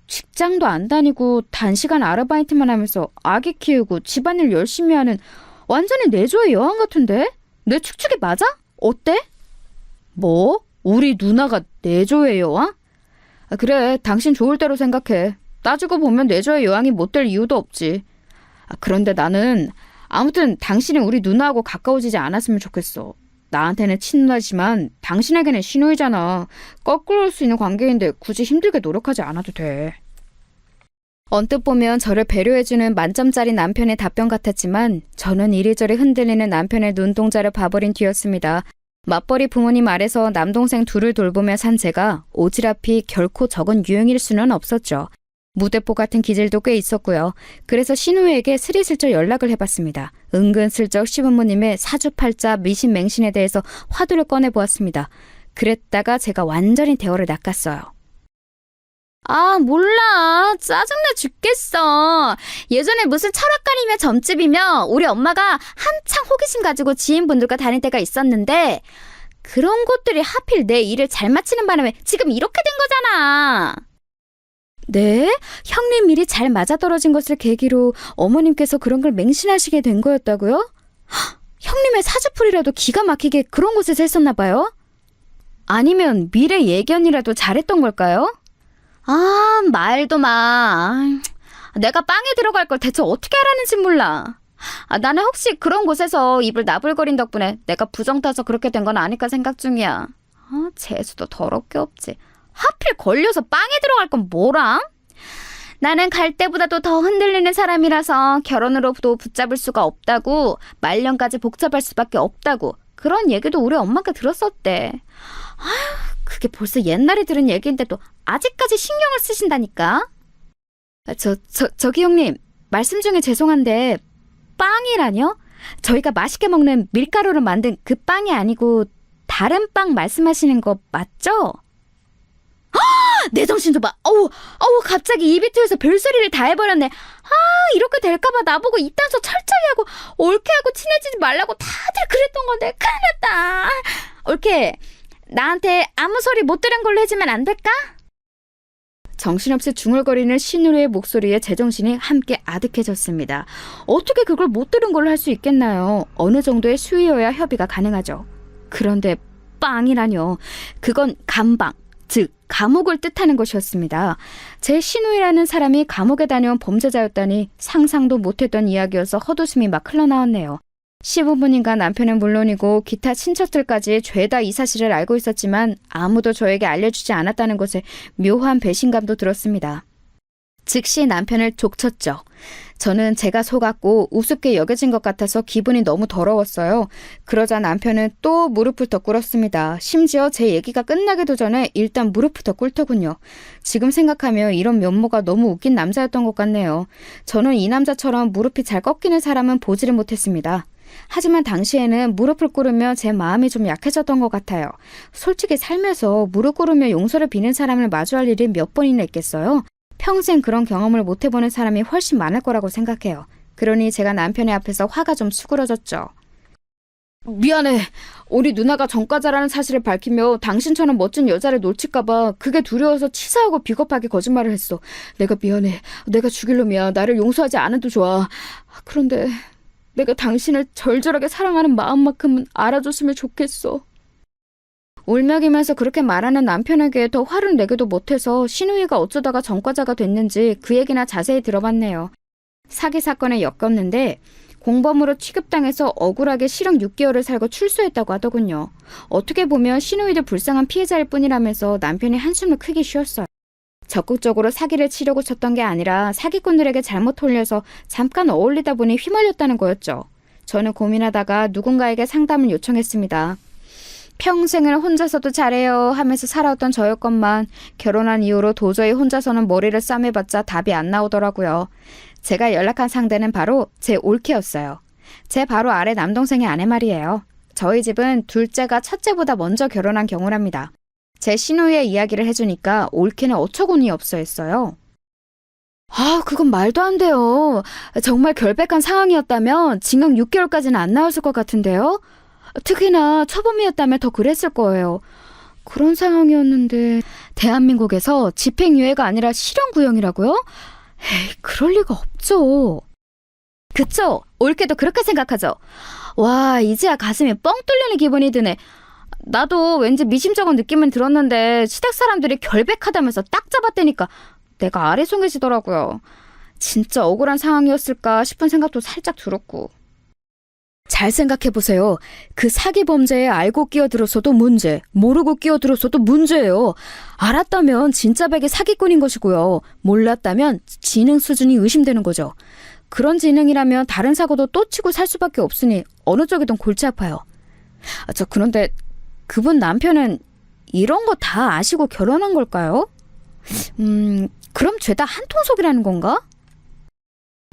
직장도 안 다니고 단시간 아르바이트만 하면서 아기 키우고 집안일 열심히 하는 완전히 내조의 여왕 같은데? 내 축축이 맞아? 어때? 뭐? 우리 누나가 내조의 여왕? 그래, 당신 좋을 대로 생각해. 따지고 보면 내조의 여왕이 못 될 이유도 없지. 그런데 나는 아무튼 당신이 우리 누나하고 가까워지지 않았으면 좋겠어. 나한테는 친누나지만 당신에게는 시누이잖아. 거꾸로 올 수 있는 관계인데 굳이 힘들게 노력하지 않아도 돼. 언뜻 보면 저를 배려해주는 만점짜리 남편의 답변 같았지만 저는 이리저리 흔들리는 남편의 눈동자를 봐버린 뒤였습니다. 맞벌이 부모님 아래서 남동생 둘을 돌보며 산 제가 오지랖이 결코 적은 유형일 수는 없었죠. 무대포 같은 기질도 꽤 있었고요. 그래서 신우이에게 스리슬쩍 연락을 해봤습니다. 은근슬쩍 시부모님의 사주팔자 미신맹신에 대해서 화두를 꺼내보았습니다. 그랬다가 제가 완전히 대화를 낚았어요. 아, 몰라. 짜증나 죽겠어. 예전에 무슨 철학관이며 점집이며 우리 엄마가 한창 호기심 가지고 지인분들과 다닐 때가 있었는데 그런 곳들이 하필 내 일을 잘 마치는 바람에 지금 이렇게 된 거잖아. 네? 형님 일이 잘 맞아떨어진 것을 계기로 어머님께서 그런 걸 맹신하시게 된 거였다고요? 헉, 형님의 사주풀이라도 기가 막히게 그런 곳에서 했었나 봐요? 아니면 미래 예견이라도 잘했던 걸까요? 아, 말도 마. 내가 빵에 들어갈 걸 대체 어떻게 하라는지 몰라. 나는 혹시 그런 곳에서 입을 나불거린 덕분에 내가 부정 타서 그렇게 된 건 아닐까 생각 중이야. 재수도 더럽게 없지. 하필 걸려서 빵에 들어갈 건 뭐람? 나는 갈 때보다도 더 흔들리는 사람이라서 결혼으로도 붙잡을 수가 없다고, 말년까지 복잡할 수밖에 없다고 그런 얘기도 우리 엄마가 들었었대. 그게 벌써 옛날에 들은 얘기인데도 아직까지 신경을 쓰신다니까. 저기 형님, 말씀 중에 죄송한데 빵이라뇨? 저희가 맛있게 먹는 밀가루로 만든 그 빵이 아니고 다른 빵 말씀하시는 거 맞죠? 내 정신 좀 봐. 어우, 갑자기 입이 트여서 별소리를 다 해버렸네. 이렇게 될까봐 나보고 이딴 소 철저히 하고 올케하고 친해지지 말라고 다들 그랬던 건데 큰일 났다. 올케, 나한테 아무 소리 못 들은 걸로 해주면 안 될까? 정신없이 중얼거리는 신우의 목소리에 제정신이 함께 아득해졌습니다. 어떻게 그걸 못 들은 걸로 할 수 있겠나요? 어느 정도의 수위여야 협의가 가능하죠. 그런데 빵이라뇨. 그건 감방, 즉 감옥을 뜻하는 것이었습니다. 제 신우이라는 사람이 감옥에 다녀온 범죄자였다니 상상도 못했던 이야기여서 헛웃음이 막 흘러나왔네요. 시부모님과 남편은 물론이고 기타 친척들까지 죄다 이 사실을 알고 있었지만 아무도 저에게 알려주지 않았다는 것에 묘한 배신감도 들었습니다. 즉시 남편을 족쳤죠. 저는 제가 속았고 우습게 여겨진 것 같아서 기분이 너무 더러웠어요. 그러자 남편은 또 무릎을 더 꿇었습니다. 심지어 제 얘기가 끝나기도 전에 일단 무릎을 더 꿇더군요. 지금 생각하면 이런 면모가 너무 웃긴 남자였던 것 같네요. 저는 이 남자처럼 무릎이 잘 꺾이는 사람은 보지를 못했습니다. 하지만 당시에는 무릎을 꿇으며 제 마음이 좀 약해졌던 것 같아요. 솔직히 살면서 무릎 꿇으며 용서를 비는 사람을 마주할 일이 몇 번이나 있겠어요? 평생 그런 경험을 못 해보는 사람이 훨씬 많을 거라고 생각해요. 그러니 제가 남편의 앞에서 화가 좀 수그러졌죠. 미안해. 우리 누나가 전과자라는 사실을 밝히며 당신처럼 멋진 여자를 놓칠까봐 그게 두려워서 치사하고 비겁하게 거짓말을 했어. 내가 미안해. 내가 죽일 놈이야. 나를 용서하지 않아도 좋아. 그런데 내가 당신을 절절하게 사랑하는 마음만큼은 알아줬으면 좋겠어. 울먹이면서 그렇게 말하는 남편에게 더 화를 내기도 못해서 신우이가 어쩌다가 전과자가 됐는지 그 얘기나 자세히 들어봤네요. 사기 사건에 엮였는데 공범으로 취급당해서 억울하게 실형 6개월을 살고 출소했다고 하더군요. 어떻게 보면 신우이도 불쌍한 피해자일 뿐이라면서 남편이 한숨을 크게 쉬었어요. 적극적으로 사기를 치려고 쳤던 게 아니라 사기꾼들에게 잘못 홀려서 잠깐 어울리다 보니 휘말렸다는 거였죠. 저는 고민하다가 누군가에게 상담을 요청했습니다. 평생을 혼자서도 잘해요 하면서 살아왔던 저였건만 결혼한 이후로 도저히 혼자서는 머리를 싸매봤자 답이 안 나오더라고요. 제가 연락한 상대는 바로 제 올케였어요. 제 바로 아래 남동생의 아내 말이에요. 저희 집은 둘째가 첫째보다 먼저 결혼한 경우랍니다. 제 신우이의 이야기를 해주니까 올케는 어처구니 없어 했어요. 그건 말도 안 돼요. 정말 결백한 상황이었다면 징역 6개월까지는 안 나왔을 것 같은데요. 특히나 초범이었다면 더 그랬을 거예요. 그런 상황이었는데 대한민국에서 집행유예가 아니라 실형구형이라고요? 에이, 그럴 리가 없죠. 그쵸? 올케도 그렇게 생각하죠? 와, 이제야 가슴이 뻥 뚫리는 기분이 드네. 나도 왠지 미심쩍은 느낌은 들었는데 시댁 사람들이 결백하다면서 딱 잡았다니까 내가 아리송해지더라고요. 진짜 억울한 상황이었을까 싶은 생각도 살짝 들었고. 잘 생각해보세요. 그 사기 범죄에 알고 끼어들었어도 문제, 모르고 끼어들었어도 문제예요. 알았다면 진짜 백의 사기꾼인 것이고요. 몰랐다면 지능 수준이 의심되는 거죠. 그런 지능이라면 다른 사고도 또 치고 살 수밖에 없으니 어느 쪽이든 골치 아파요. 그런데 그분 남편은 이런 거 다 아시고 결혼한 걸까요? 그럼 죄다 한 통속이라는 건가?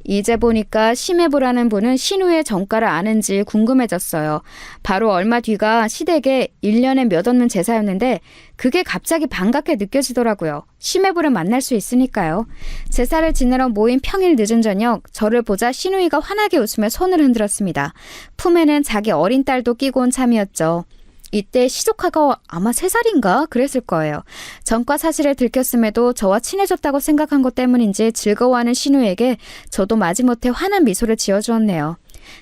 이제 보니까 심해부라는 분은 신우의 정가를 아는지 궁금해졌어요. 바로 얼마 뒤가 시댁에 1년에 몇 없는 제사였는데 그게 갑자기 반갑게 느껴지더라고요. 심해부를 만날 수 있으니까요. 제사를 지내러 모인 평일 늦은 저녁, 저를 보자 신우이가 환하게 웃으며 손을 흔들었습니다. 품에는 자기 어린 딸도 끼고 온 참이었죠. 이때 시조카가 아마 3살인가 그랬을 거예요. 전과 사실을 들켰음에도 저와 친해졌다고 생각한 것 때문인지 즐거워하는 신우에게 저도 마지못해 환한 미소를 지어주었네요.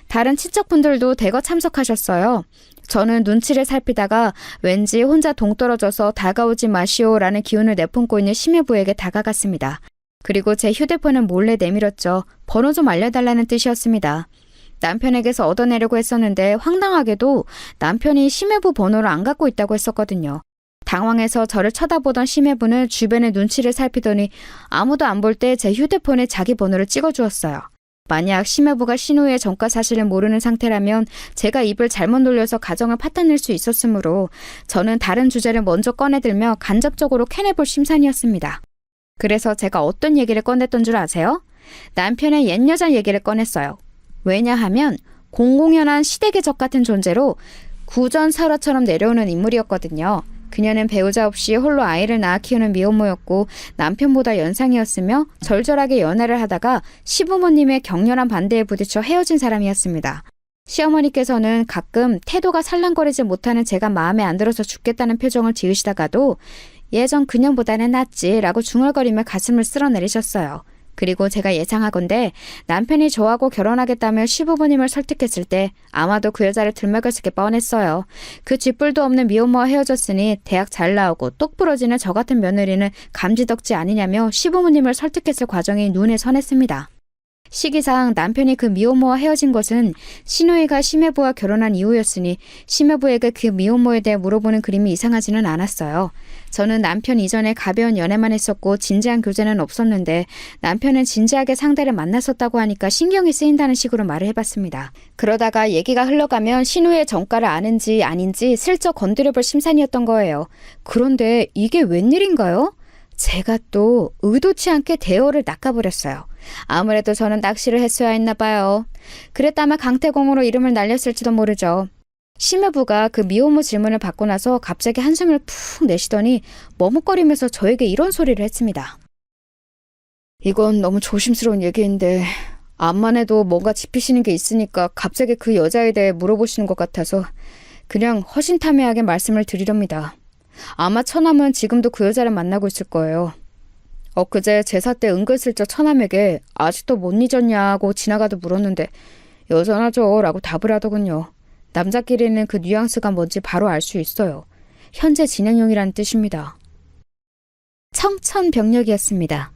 다른 친척분들도 대거 참석하셨어요. 저는 눈치를 살피다가 왠지 혼자 동떨어져서 다가오지 마시오라는 기운을 내뿜고 있는 심해부에게 다가갔습니다. 그리고 제 휴대폰을 몰래 내밀었죠. 번호 좀 알려달라는 뜻이었습니다. 남편에게서 얻어내려고 했었는데 황당하게도 남편이 심해부 번호를 안 갖고 있다고 했었거든요. 당황해서 저를 쳐다보던 심해부는 주변의 눈치를 살피더니 아무도 안 볼 때 제 휴대폰에 자기 번호를 찍어주었어요. 만약 심해부가 신우의 전과 사실을 모르는 상태라면 제가 입을 잘못 놀려서 가정을 파탄낼 수 있었으므로 저는 다른 주제를 먼저 꺼내들며 간접적으로 캐내볼 심산이었습니다. 그래서 제가 어떤 얘기를 꺼냈던 줄 아세요? 남편의 옛 여자 얘기를 꺼냈어요. 왜냐하면 공공연한 시댁의 적 같은 존재로 구전설화처럼 내려오는 인물이었거든요. 그녀는 배우자 없이 홀로 아이를 낳아 키우는 미혼모였고 남편보다 연상이었으며 절절하게 연애를 하다가 시부모님의 격렬한 반대에 부딪혀 헤어진 사람이었습니다. 시어머니께서는 가끔 태도가 살랑거리지 못하는 제가 마음에 안 들어서 죽겠다는 표정을 지으시다가도 예전 그년보다는 낫지라고 중얼거리며 가슴을 쓸어내리셨어요. 그리고 제가 예상하건대 남편이 저하고 결혼하겠다며 시부모님을 설득했을 때 아마도 그 여자를 들먹였을 게 뻔했어요. 그 쥐뿔도 없는 미혼모와 헤어졌으니 대학 잘 나오고 똑 부러지는 저 같은 며느리는 감지덕지 아니냐며 시부모님을 설득했을 과정이 눈에 선했습니다. 시기상 남편이 그 미혼모와 헤어진 것은 신우이가 심해부와 결혼한 이후였으니 심해부에게 그 미혼모에 대해 물어보는 그림이 이상하지는 않았어요. 저는 남편 이전에 가벼운 연애만 했었고 진지한 교제는 없었는데 남편은 진지하게 상대를 만났었다고 하니까 신경이 쓰인다는 식으로 말을 해봤습니다. 그러다가 얘기가 흘러가면 신우의 정가를 아는지 아닌지 슬쩍 건드려볼 심산이었던 거예요. 그런데 이게 웬일인가요? 제가 또 의도치 않게 대어를 낚아버렸어요. 아무래도 저는 낚시를 했어야 했나 봐요. 그랬다면 강태공으로 이름을 날렸을지도 모르죠. 심해부가 그 미혼모 질문을 받고 나서 갑자기 한숨을 푹 내쉬더니 머뭇거리면서 저에게 이런 소리를 했습니다. 이건 너무 조심스러운 얘기인데 암만 해도 뭔가 짚히시는 게 있으니까 갑자기 그 여자에 대해 물어보시는 것 같아서 그냥 허심탄회하게 말씀을 드리렵니다. 아마 처남은 지금도 그 여자를 만나고 있을 거예요. 엊그제 제사 때 은근슬쩍 처남에게 아직도 못 잊었냐고 지나가도 물었는데 여전하죠 라고 답을 하더군요. 남자끼리는 그 뉘앙스가 뭔지 바로 알 수 있어요. 현재 진행형이라는 뜻입니다. 청천벽력이었습니다.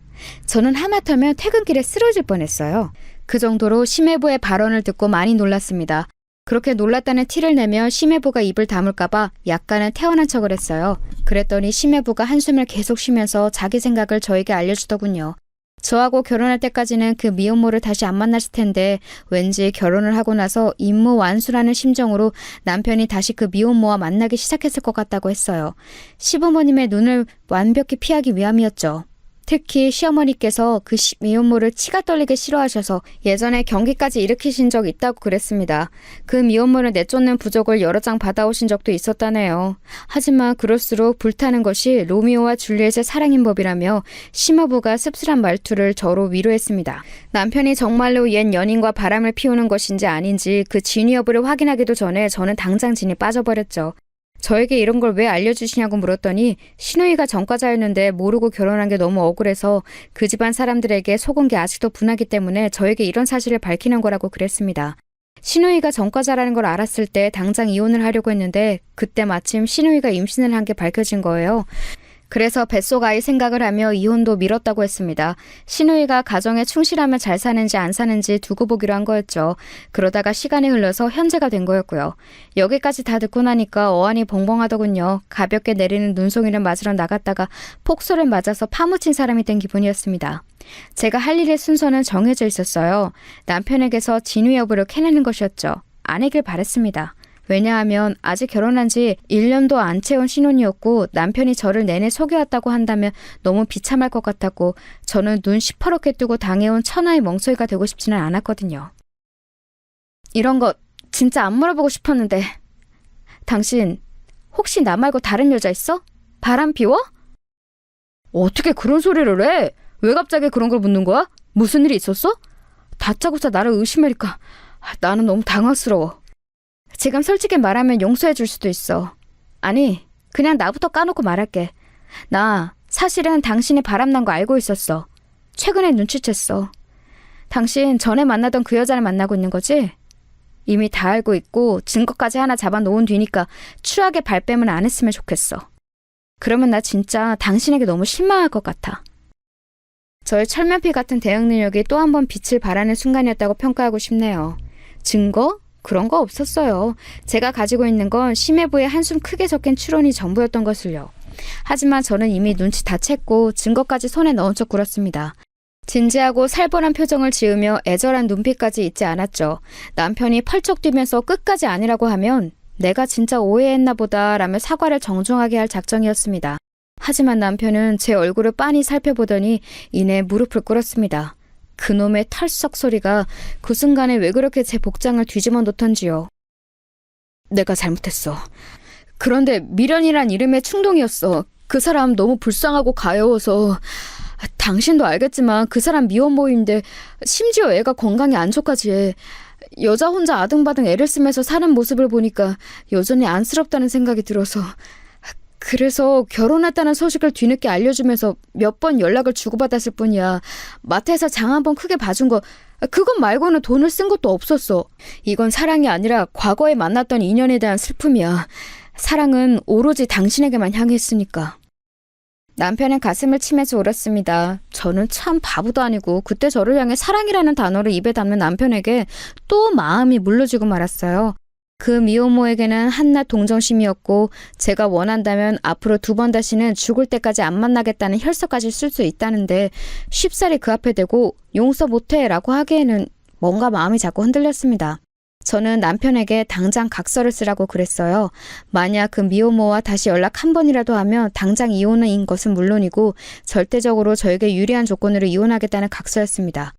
저는 하마터면 퇴근길에 쓰러질 뻔했어요. 그 정도로 심해부의 발언을 듣고 많이 놀랐습니다. 그렇게 놀랐다는 티를 내며 심해부가 입을 다물까봐 약간은 태어난 척을 했어요. 그랬더니 심해부가 한숨을 계속 쉬면서 자기 생각을 저에게 알려주더군요. 저하고 결혼할 때까지는 그 미혼모를 다시 안 만났을 텐데 왠지 결혼을 하고 나서 임무완수라는 심정으로 남편이 다시 그 미혼모와 만나기 시작했을 것 같다고 했어요. 시부모님의 눈을 완벽히 피하기 위함이었죠. 특히 시어머니께서 그 미혼모를 치가 떨리게 싫어하셔서 예전에 경기까지 일으키신 적 있다고 그랬습니다. 그 미혼모를 내쫓는 부적을 여러 장 받아오신 적도 있었다네요. 하지만 그럴수록 불타는 것이 로미오와 줄리엣의 사랑인 법이라며 심화부가 씁쓸한 말투를 저로 위로했습니다. 남편이 정말로 옛 연인과 바람을 피우는 것인지 아닌지 그 진위 여부를 확인하기도 전에 저는 당장 진이 빠져버렸죠. 저에게 이런 걸 왜 알려주시냐고 물었더니 신우이가 전과자였는데 모르고 결혼한 게 너무 억울해서 그 집안 사람들에게 속은 게 아직도 분하기 때문에 저에게 이런 사실을 밝히는 거라고 그랬습니다. 신우이가 전과자라는 걸 알았을 때 당장 이혼을 하려고 했는데 그때 마침 신우이가 임신을 한 게 밝혀진 거예요. 그래서 뱃속 아이 생각을 하며 이혼도 미뤘다고 했습니다. 신우이가 가정에 충실하면 잘 사는지 안 사는지 두고 보기로 한 거였죠. 그러다가 시간이 흘러서 현재가 된 거였고요. 여기까지 다 듣고 나니까 어안이 벙벙하더군요. 가볍게 내리는 눈송이를 맞으러 나갔다가 폭소를 맞아서 파묻힌 사람이 된 기분이었습니다. 제가 할 일의 순서는 정해져 있었어요. 남편에게서 진위 여부를 캐내는 것이었죠. 아니길 바랬습니다. 왜냐하면 아직 결혼한 지 1년도 안 채운 신혼이었고 남편이 저를 내내 속여왔다고 한다면 너무 비참할 것 같았고 저는 눈 시퍼렇게 뜨고 당해온 천하의 멍청이가 되고 싶지는 않았거든요. 이런 거 진짜 안 물어보고 싶었는데 당신 혹시 나 말고 다른 여자 있어? 바람 피워? 어떻게 그런 소리를 해? 왜 갑자기 그런 걸 묻는 거야? 무슨 일이 있었어? 다짜고짜 나를 의심하니까 나는 너무 당황스러워. 지금 솔직히 말하면 용서해 줄 수도 있어. 아니, 그냥 나부터 까놓고 말할게. 나 사실은 당신이 바람난 거 알고 있었어. 최근에 눈치챘어. 당신 전에 만나던 그 여자를 만나고 있는 거지? 이미 다 알고 있고 증거까지 하나 잡아놓은 뒤니까 추하게 발뺌을 안 했으면 좋겠어. 그러면 나 진짜 당신에게 너무 실망할 것 같아. 저의 철면피 같은 대응 능력이 또 한 번 빛을 발하는 순간이었다고 평가하고 싶네요. 증거? 그런 거 없었어요. 제가 가지고 있는 건 심해부에 한숨 크게 적힌 추론이 전부였던 것을요. 하지만 저는 이미 눈치 다 챘고 증거까지 손에 넣은 척 굴었습니다. 진지하고 살벌한 표정을 지으며 애절한 눈빛까지 잊지 않았죠. 남편이 펄쩍 뛰면서 끝까지 아니라고 하면 내가 진짜 오해했나 보다 라며 사과를 정중하게 할 작정이었습니다. 하지만 남편은 제 얼굴을 빤히 살펴보더니 이내 무릎을 꿇었습니다. 그놈의 털썩 소리가 그 순간에 왜 그렇게 제 복장을 뒤집어 놓던지요. 내가 잘못했어. 그런데 미련이란 이름의 충동이었어. 그 사람 너무 불쌍하고 가여워서. 당신도 알겠지만 그 사람 미혼모인데 심지어 애가 건강이 안 좋까지 해. 여자 혼자 아등바등 애를 쓰면서 사는 모습을 보니까 여전히 안쓰럽다는 생각이 들어서. 그래서 결혼했다는 소식을 뒤늦게 알려주면서 몇 번 연락을 주고받았을 뿐이야. 마트에서 장 한 번 크게 봐준 거 그것 말고는 돈을 쓴 것도 없었어. 이건 사랑이 아니라 과거에 만났던 인연에 대한 슬픔이야. 사랑은 오로지 당신에게만 향했으니까. 남편은 가슴을 치면서 울었습니다. 저는 참 바보도 아니고 그때 저를 향해 사랑이라는 단어를 입에 담는 남편에게 또 마음이 물러지고 말았어요. 그 미혼모에게는 한낱 동정심이었고 제가 원한다면 앞으로 2번 다시는 죽을 때까지 안 만나겠다는 혈서까지 쓸 수 있다는데 쉽사리 그 앞에 대고 용서 못해 라고 하기에는 뭔가 마음이 자꾸 흔들렸습니다. 저는 남편에게 당장 각서를 쓰라고 그랬어요. 만약 그 미혼모와 다시 연락 한 번이라도 하면 당장 이혼인 것은 물론이고 절대적으로 저에게 유리한 조건으로 이혼하겠다는 각서였습니다.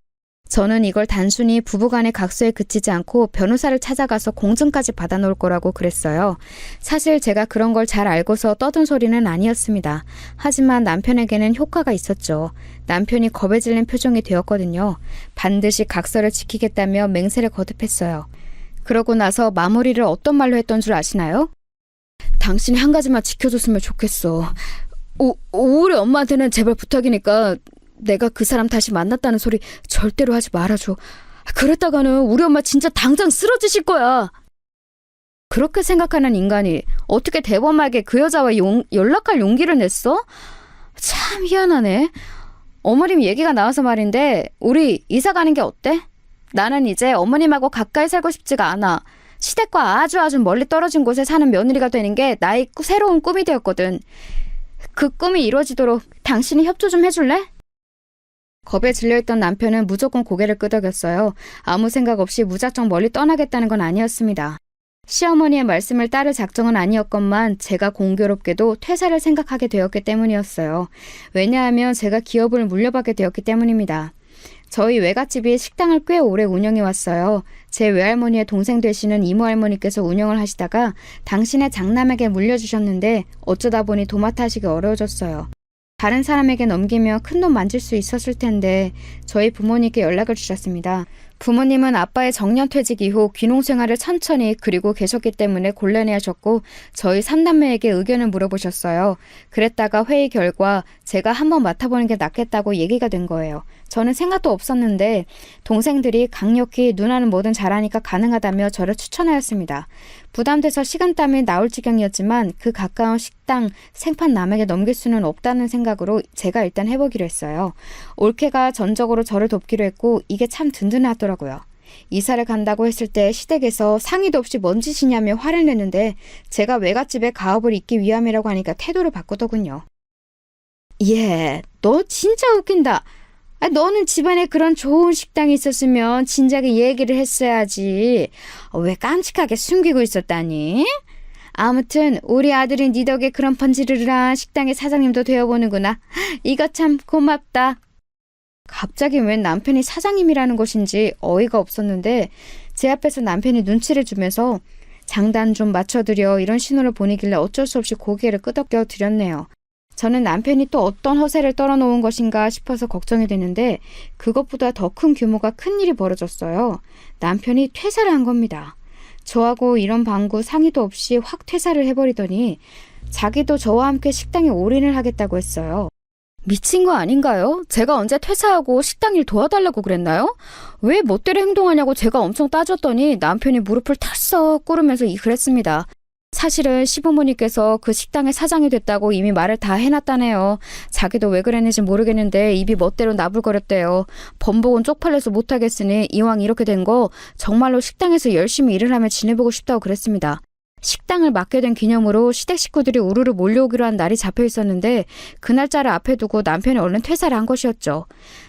저는 이걸 단순히 부부간의 각서에 그치지 않고 변호사를 찾아가서 공증까지 받아놓을 거라고 그랬어요. 사실 제가 그런 걸 잘 알고서 떠든 소리는 아니었습니다. 하지만 남편에게는 효과가 있었죠. 남편이 겁에 질린 표정이 되었거든요. 반드시 각서를 지키겠다며 맹세를 거듭했어요. 그러고 나서 마무리를 어떤 말로 했던 줄 아시나요? 당신이 한 가지만 지켜줬으면 좋겠어. 우리 엄마한테는 제발 부탁이니까 내가 그 사람 다시 만났다는 소리 절대로 하지 말아줘. 그랬다가는 우리 엄마 진짜 당장 쓰러지실 거야. 그렇게 생각하는 인간이 어떻게 대범하게 그 여자와 연락할 용기를 냈어? 참 희한하네. 어머님 얘기가 나와서 말인데 우리 이사 가는 게 어때? 나는 이제 어머님하고 가까이 살고 싶지가 않아. 시댁과 아주 멀리 떨어진 곳에 사는 며느리가 되는 게 나의 새로운 꿈이 되었거든. 그 꿈이 이루어지도록 당신이 협조 좀 해줄래? 겁에 질려있던 남편은 무조건 고개를 끄덕였어요. 아무 생각 없이 무작정 멀리 떠나겠다는 건 아니었습니다. 시어머니의 말씀을 따를 작정은 아니었건만 제가 공교롭게도 퇴사를 생각하게 되었기 때문이었어요. 왜냐하면 제가 기업을 물려받게 되었기 때문입니다. 저희 외갓집이 식당을 꽤 오래 운영해왔어요. 제 외할머니의 동생 되시는 이모할머니께서 운영을 하시다가 당신의 장남에게 물려주셨는데 어쩌다 보니 도맡아 하시기 어려워졌어요. 다른 사람에게 넘기며 큰돈 만질 수 있었을 텐데 저희 부모님께 연락을 주셨습니다. 부모님은 아빠의 정년퇴직 이후 귀농 생활을 천천히 그리고 계셨기 때문에 곤란해하셨고 저희 3남매에게 의견을 물어보셨어요. 그랬다가 회의 결과 제가 한번 맡아보는 게 낫겠다고 얘기가 된 거예요. 저는 생각도 없었는데 동생들이 강력히 누나는 뭐든 잘하니까 가능하다며 저를 추천하였습니다. 부담돼서 식은땀이 나올 지경이었지만 그 가까운 식당 생판 남에게 넘길 수는 없다는 생각으로 제가 일단 해보기로 했어요. 올케가 전적으로 저를 돕기로 했고 이게 참 든든하더라고요. 이사를 간다고 했을 때 시댁에서 상의도 없이 뭔 짓이냐며 화를 내는데 제가 외갓집에 가업을 잇기 위함이라고 하니까 태도를 바꾸더군요. 예, 너 진짜 웃긴다. 너는 집안에 그런 좋은 식당이 있었으면 진작에 얘기를 했어야지. 왜 깜찍하게 숨기고 있었다니? 아무튼 우리 아들이 네 덕에 그런 번지르르한 식당의 사장님도 되어보는구나. 이거 참 고맙다. 갑자기 웬 남편이 사장님이라는 것인지 어이가 없었는데 제 앞에서 남편이 눈치를 주면서 장단 좀 맞춰드려 이런 신호를 보내길래 어쩔 수 없이 고개를 끄덕여 드렸네요. 저는 남편이 또 어떤 허세를 떨어놓은 것인가 싶어서 걱정이 되는데 그것보다 더 큰 규모가 큰일이 벌어졌어요. 남편이 퇴사를 한 겁니다. 저하고 이런 방구 상의도 없이 확 퇴사를 해버리더니 자기도 저와 함께 식당에 올인을 하겠다고 했어요. 미친 거 아닌가요? 제가 언제 퇴사하고 식당 일 도와달라고 그랬나요? 왜 멋대로 행동하냐고 제가 엄청 따졌더니 남편이 무릎을 털썩 꿇으면서 그랬습니다. 사실은 시부모님께서 그 식당의 사장이 됐다고 이미 말을 다 해놨다네요. 자기도 왜 그랬는지 모르겠는데 입이 멋대로 나불거렸대요. 번복은 쪽팔려서 못하겠으니 이왕 이렇게 된 거 정말로 식당에서 열심히 일을 하며 지내보고 싶다고 그랬습니다. 식당을 맡게 된 기념으로 시댁 식구들이 우르르 몰려오기로 한 날이 잡혀 있었는데 그 날짜를 앞에 두고 남편이 얼른 퇴사를 한 것이었죠.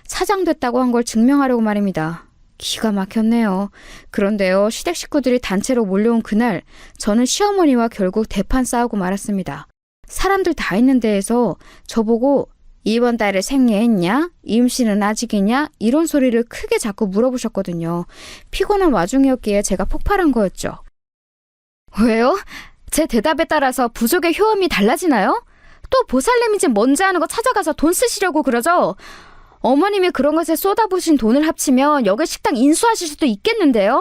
사장 됐다고 한 걸 증명하려고 말입니다. 기가 막혔네요. 그런데요, 시댁 식구들이 단체로 몰려온 그날 저는 시어머니와 결국 대판 싸우고 말았습니다. 사람들 다 있는 데에서 저보고 이번 달에 생리했냐? 임신은 아직이냐? 이런 소리를 크게 자꾸 물어보셨거든요. 피곤한 와중이었기에 제가 폭발한 거였죠. 왜요? 제 대답에 따라서 부족의 효험이 달라지나요? 또 보살님인지 뭔지 아는 거 찾아가서 돈 쓰시려고 그러죠? 어머님이 그런 것에 쏟아부으신 돈을 합치면 여기 식당 인수하실 수도 있겠는데요?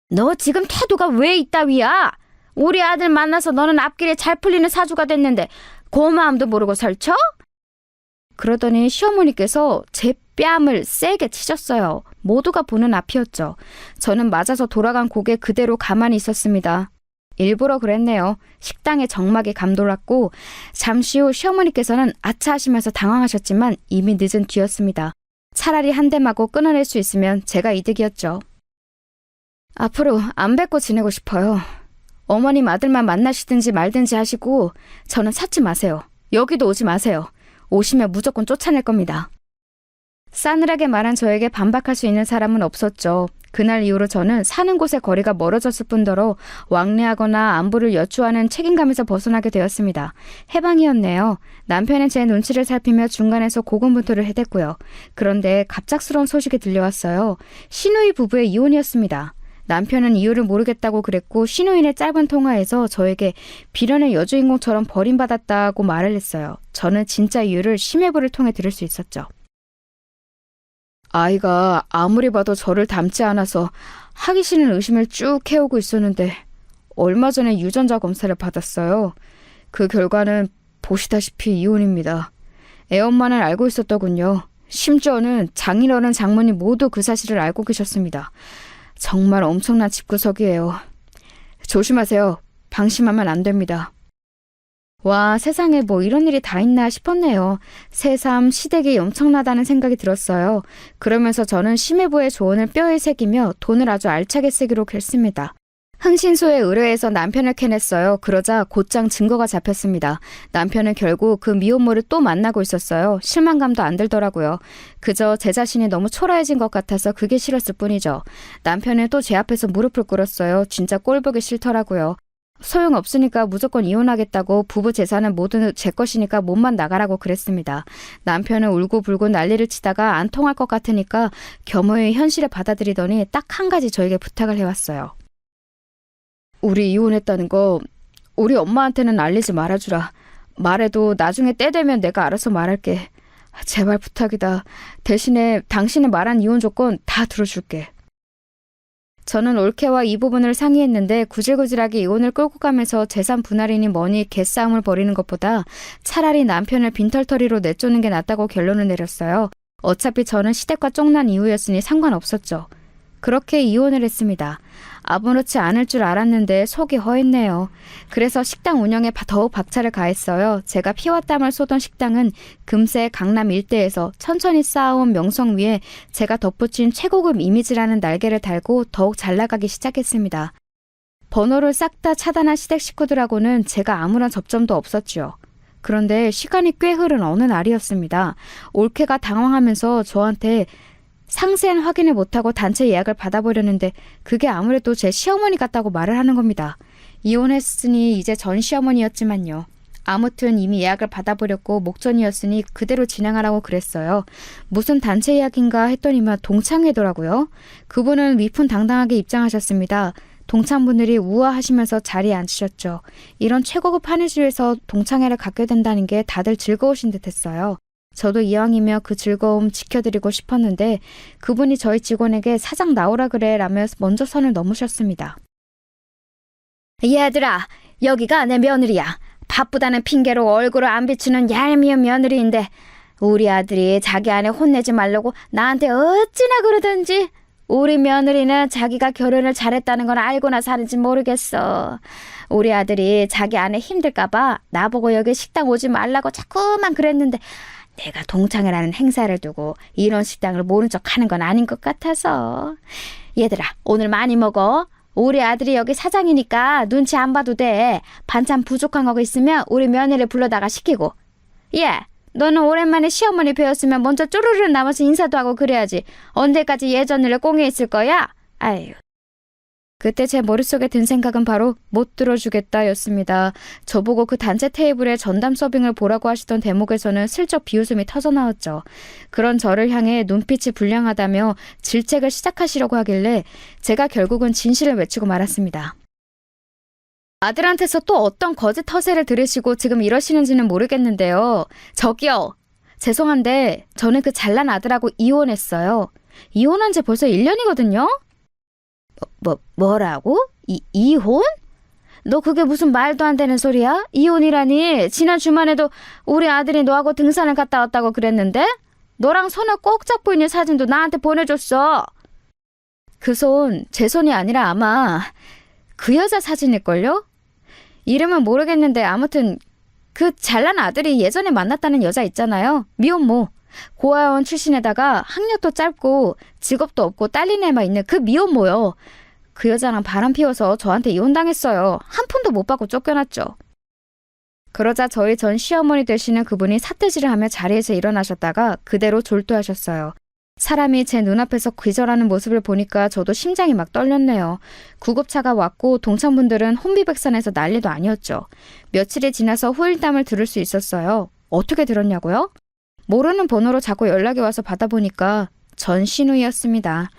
너 지금 태도가 왜 이따위야? 우리 아들 만나서 너는 앞길에 잘 풀리는 사주가 됐는데 고마움도 모르고 설쳐? 그러더니 시어머니께서 제 뺨을 세게 치셨어요. 모두가 보는 앞이었죠. 저는 맞아서 돌아간 고개 그대로 가만히 있었습니다. 일부러 그랬네요. 식당에 정막이 감돌았고 잠시 후 시어머니께서는 아차 하시면서 당황하셨지만 이미 늦은 뒤였습니다. 차라리 한 대 맞고 끊어낼 수 있으면 제가 이득이었죠. 앞으로 안 뵙고 지내고 싶어요. 어머님 아들만 만나시든지 말든지 하시고 저는 찾지 마세요. 여기도 오지 마세요. 오시면 무조건 쫓아낼 겁니다. 싸늘하게 말한 저에게 반박할 수 있는 사람은 없었죠. 그날 이후로 저는 사는 곳의 거리가 멀어졌을 뿐더러 왕래하거나 안부를 여쭈하는 책임감에서 벗어나게 되었습니다. 해방이었네요. 남편은 제 눈치를 살피며 중간에서 고군분투를 해댔고요. 그런데 갑작스러운 소식이 들려왔어요. 시누이 부부의 이혼이었습니다. 남편은 이유를 모르겠다고 그랬고 시누이의 짧은 통화에서 저에게 비련의 여주인공처럼 버림받았다고 말을 했어요. 저는 진짜 이유를 심해부를 통해 들을 수 있었죠. 아이가 아무리 봐도 저를 닮지 않아서 하기 싫은 의심을 쭉 해오고 있었는데 얼마 전에 유전자 검사를 받았어요. 그 결과는 보시다시피 이혼입니다. 애엄마는 알고 있었더군요. 심지어는 장인어른 장모님 모두 그 사실을 알고 계셨습니다. 정말 엄청난 집구석이에요. 조심하세요. 방심하면 안 됩니다. 와, 세상에 뭐 이런 일이 다 있나 싶었네요. 새삼 시댁이 엄청나다는 생각이 들었어요. 그러면서 저는 심해부의 조언을 뼈에 새기며 돈을 아주 알차게 쓰기로 결심했습니다. 흥신소에 의뢰해서 남편을 캐냈어요. 그러자 곧장 증거가 잡혔습니다. 남편은 결국 그 미혼모를 또 만나고 있었어요. 실망감도 안 들더라고요. 그저 제 자신이 너무 초라해진 것 같아서 그게 싫었을 뿐이죠. 남편은 또 제 앞에서 무릎을 꿇었어요. 진짜 꼴보기 싫더라고요. 소용없으니까 무조건 이혼하겠다고 부부 재산은 모두 제 것이니까 몸만 나가라고 그랬습니다. 남편은 울고불고 난리를 치다가 안 통할 것 같으니까 겸허히 현실을 받아들이더니 딱 한 가지 저에게 부탁을 해왔어요. 우리 이혼했다는 거 우리 엄마한테는 알리지 말아주라. 말해도 나중에 때 되면 내가 알아서 말할게. 제발 부탁이다. 대신에 당신이 말한 이혼 조건 다 들어줄게. 저는 올케와 이 부분을 상의했는데 구질구질하게 이혼을 끌고 가면서 재산 분할이니 뭐니 개싸움을 벌이는 것보다 차라리 남편을 빈털터리로 내쫓는 게 낫다고 결론을 내렸어요. 어차피 저는 시댁과 쫑난 이후였으니 상관없었죠. 그렇게 이혼을 했습니다. 아무렇지 않을 줄 알았는데 속이 허했네요. 그래서 식당 운영에 더욱 박차를 가했어요. 제가 피와 땀을 쏟은 식당은 금세 강남 일대에서 천천히 쌓아온 명성 위에 제가 덧붙인 최고급 이미지라는 날개를 달고 더욱 잘 나가기 시작했습니다. 번호를 싹 다 차단한 시댁 식구들하고는 제가 아무런 접점도 없었지요. 그런데 시간이 꽤 흐른 어느 날이었습니다. 올케가 당황하면서 저한테 상세한 확인을 못하고 단체 예약을 받아보려는데 그게 아무래도 제 시어머니 같다고 말을 하는 겁니다. 이혼했으니 이제 전 시어머니였지만요. 아무튼 이미 예약을 받아버렸고 목전이었으니 그대로 진행하라고 그랬어요. 무슨 단체 예약인가 했더니만 동창회더라고요. 그분은 위풍당당하게 입장하셨습니다. 동창분들이 우아하시면서 자리에 앉으셨죠. 이런 최고급 한일주에서 동창회를 갖게 된다는 게 다들 즐거우신 듯했어요. 저도 이왕이면 그 즐거움 지켜드리고 싶었는데 그분이 저희 직원에게 사장 나오라 그래 라며 먼저 선을 넘으셨습니다. 얘들아, 여기가 내 며느리야. 바쁘다는 핑계로 얼굴을 안 비추는 얄미운 며느리인데 우리 아들이 자기 아내 혼내지 말라고 나한테 어찌나 그러던지. 우리 며느리는 자기가 결혼을 잘했다는 건 알고나 사는지 모르겠어. 우리 아들이 자기 아내 힘들까봐 나보고 여기 식당 오지 말라고 자꾸만 그랬는데 내가 동창회라는 행사를 두고 이런 식당을 모른 척 하는 건 아닌 것 같아서. 얘들아, 오늘 많이 먹어. 우리 아들이 여기 사장이니까 눈치 안 봐도 돼. 반찬 부족한 거 있으면 우리 며느리 불러다가 시키고. 너는 오랜만에 시어머니 뵈었으면 먼저 쪼르르 나와서 인사도 하고 그래야지. 언제까지 예전 일을 꽁에 있을 거야? 아유. 그때 제 머릿속에 든 생각은 바로 못 들어주겠다였습니다. 저보고 그 단체 테이블에 전담 서빙을 보라고 하시던 대목에서는 슬쩍 비웃음이 터져나왔죠. 그런 저를 향해 눈빛이 불량하다며 질책을 시작하시려고 하길래 제가 결국은 진실을 외치고 말았습니다. 아들한테서 또 어떤 거짓 허세를 들으시고 지금 이러시는지는 모르겠는데요. 저기요. 죄송한데 저는 그 잘난 아들하고 이혼했어요. 이혼한 지 벌써 1년이거든요. 뭐라고? 이혼? 너 그게 무슨 말도 안 되는 소리야? 이혼이라니. 지난 주말에도 우리 아들이 너하고 등산을 갔다 왔다고 그랬는데? 너랑 손을 꼭 잡고 있는 사진도 나한테 보내줬어. 그 손, 제 손이 아니라 아마 그 여자 사진일걸요? 이름은 모르겠는데 아무튼 그 잘난 아들이 예전에 만났다는 여자 있잖아요. 미혼모. 고아원 출신에다가 학력도 짧고 직업도 없고 딸린 애만 있는 그 미혼모요. 그 여자랑 바람 피워서 저한테 이혼당했어요. 한 푼도 못 받고 쫓겨났죠. 그러자 저희 전 시어머니 되시는 그분이 삿대질을 하며 자리에서 일어나셨다가 그대로 졸도하셨어요. 사람이 제 눈앞에서 기절하는 모습을 보니까 저도 심장이 막 떨렸네요. 구급차가 왔고 동창분들은 혼비백산해서 난리도 아니었죠. 며칠이 지나서 후일담을 들을 수 있었어요. 어떻게 들었냐고요? 모르는 번호로 자꾸 연락이 와서 받아보니까 전 신우이였습니다.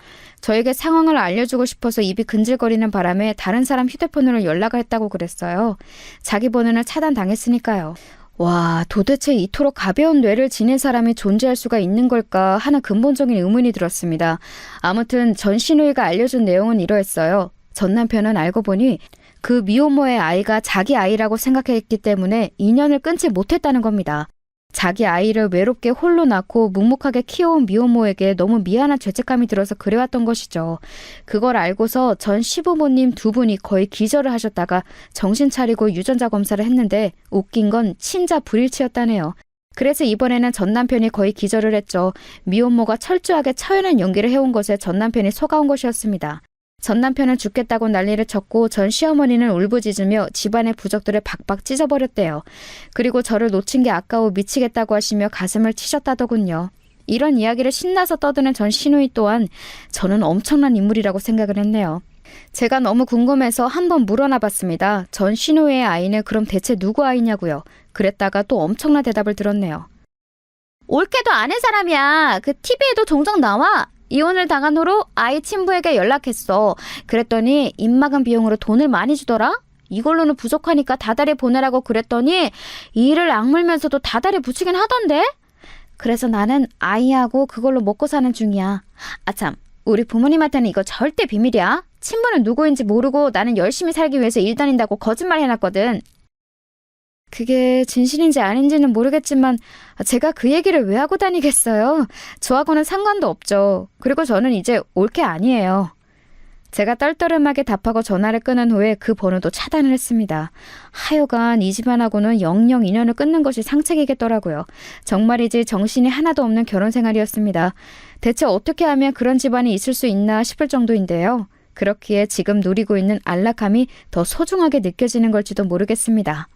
저에게 상황을 알려주고 싶어서 입이 근질거리는 바람에 다른 사람 휴대폰으로 연락을 했다고 그랬어요. 자기 번호는 차단당했으니까요. 와, 도대체 이토록 가벼운 뇌를 지닌 사람이 존재할 수가 있는 걸까 하는 근본적인 의문이 들었습니다. 아무튼 전 신우이가 알려준 내용은 이러했어요. 전 남편은 알고 보니 그 미혼모의 아이가 자기 아이라고 생각했기 때문에 인연을 끊지 못했다는 겁니다. 자기 아이를 외롭게 홀로 낳고 묵묵하게 키워온 미혼모에게 너무 미안한 죄책감이 들어서 그래왔던 것이죠. 그걸 알고서 전 시부모님 두 분이 거의 기절을 하셨다가 정신 차리고 유전자 검사를 했는데 웃긴 건 친자 불일치였다네요. 그래서 이번에는 전 남편이 거의 기절을 했죠. 미혼모가 철저하게 처연한 연기를 해온 것에 전 남편이 속아온 것이었습니다. 전 남편은 죽겠다고 난리를 쳤고 전 시어머니는 울부짖으며 집안의 부적들을 박박 찢어버렸대요. 그리고 저를 놓친 게 아까워 미치겠다고 하시며 가슴을 치셨다더군요. 이런 이야기를 신나서 떠드는 전 시누이 또한 저는 엄청난 인물이라고 생각을 했네요. 제가 너무 궁금해서 한번 물어나 봤습니다. 전 시누이의 아이는 그럼 대체 누구 아이냐고요. 그랬다가 또 엄청난 대답을 들었네요. 올케도 아는 사람이야. 그 TV에도 종종 나와. 이혼을 당한 후로 아이 친부에게 연락했어. 그랬더니 입막음 비용으로 돈을 많이 주더라. 이걸로는 부족하니까 다달이 보내라고 그랬더니 이를 악물면서도 다달이 붙이긴 하던데. 그래서 나는 아이하고 그걸로 먹고 사는 중이야. 아참, 우리 부모님한테는 이거 절대 비밀이야. 친부는 누구인지 모르고 나는 열심히 살기 위해서 일 다닌다고 거짓말 해놨거든. 그게 진실인지 아닌지는 모르겠지만 제가 그 얘기를 왜 하고 다니겠어요? 저하고는 상관도 없죠. 그리고 저는 이제 올케 아니에요. 제가 떨떠름하게 답하고 전화를 끊은 후에 그 번호도 차단을 했습니다. 하여간 이 집안하고는 영영 인연을 끊는 것이 상책이겠더라고요. 정말이지 정신이 하나도 없는 결혼 생활이었습니다. 대체 어떻게 하면 그런 집안이 있을 수 있나 싶을 정도인데요. 그렇기에 지금 누리고 있는 안락함이 더 소중하게 느껴지는 걸지도 모르겠습니다.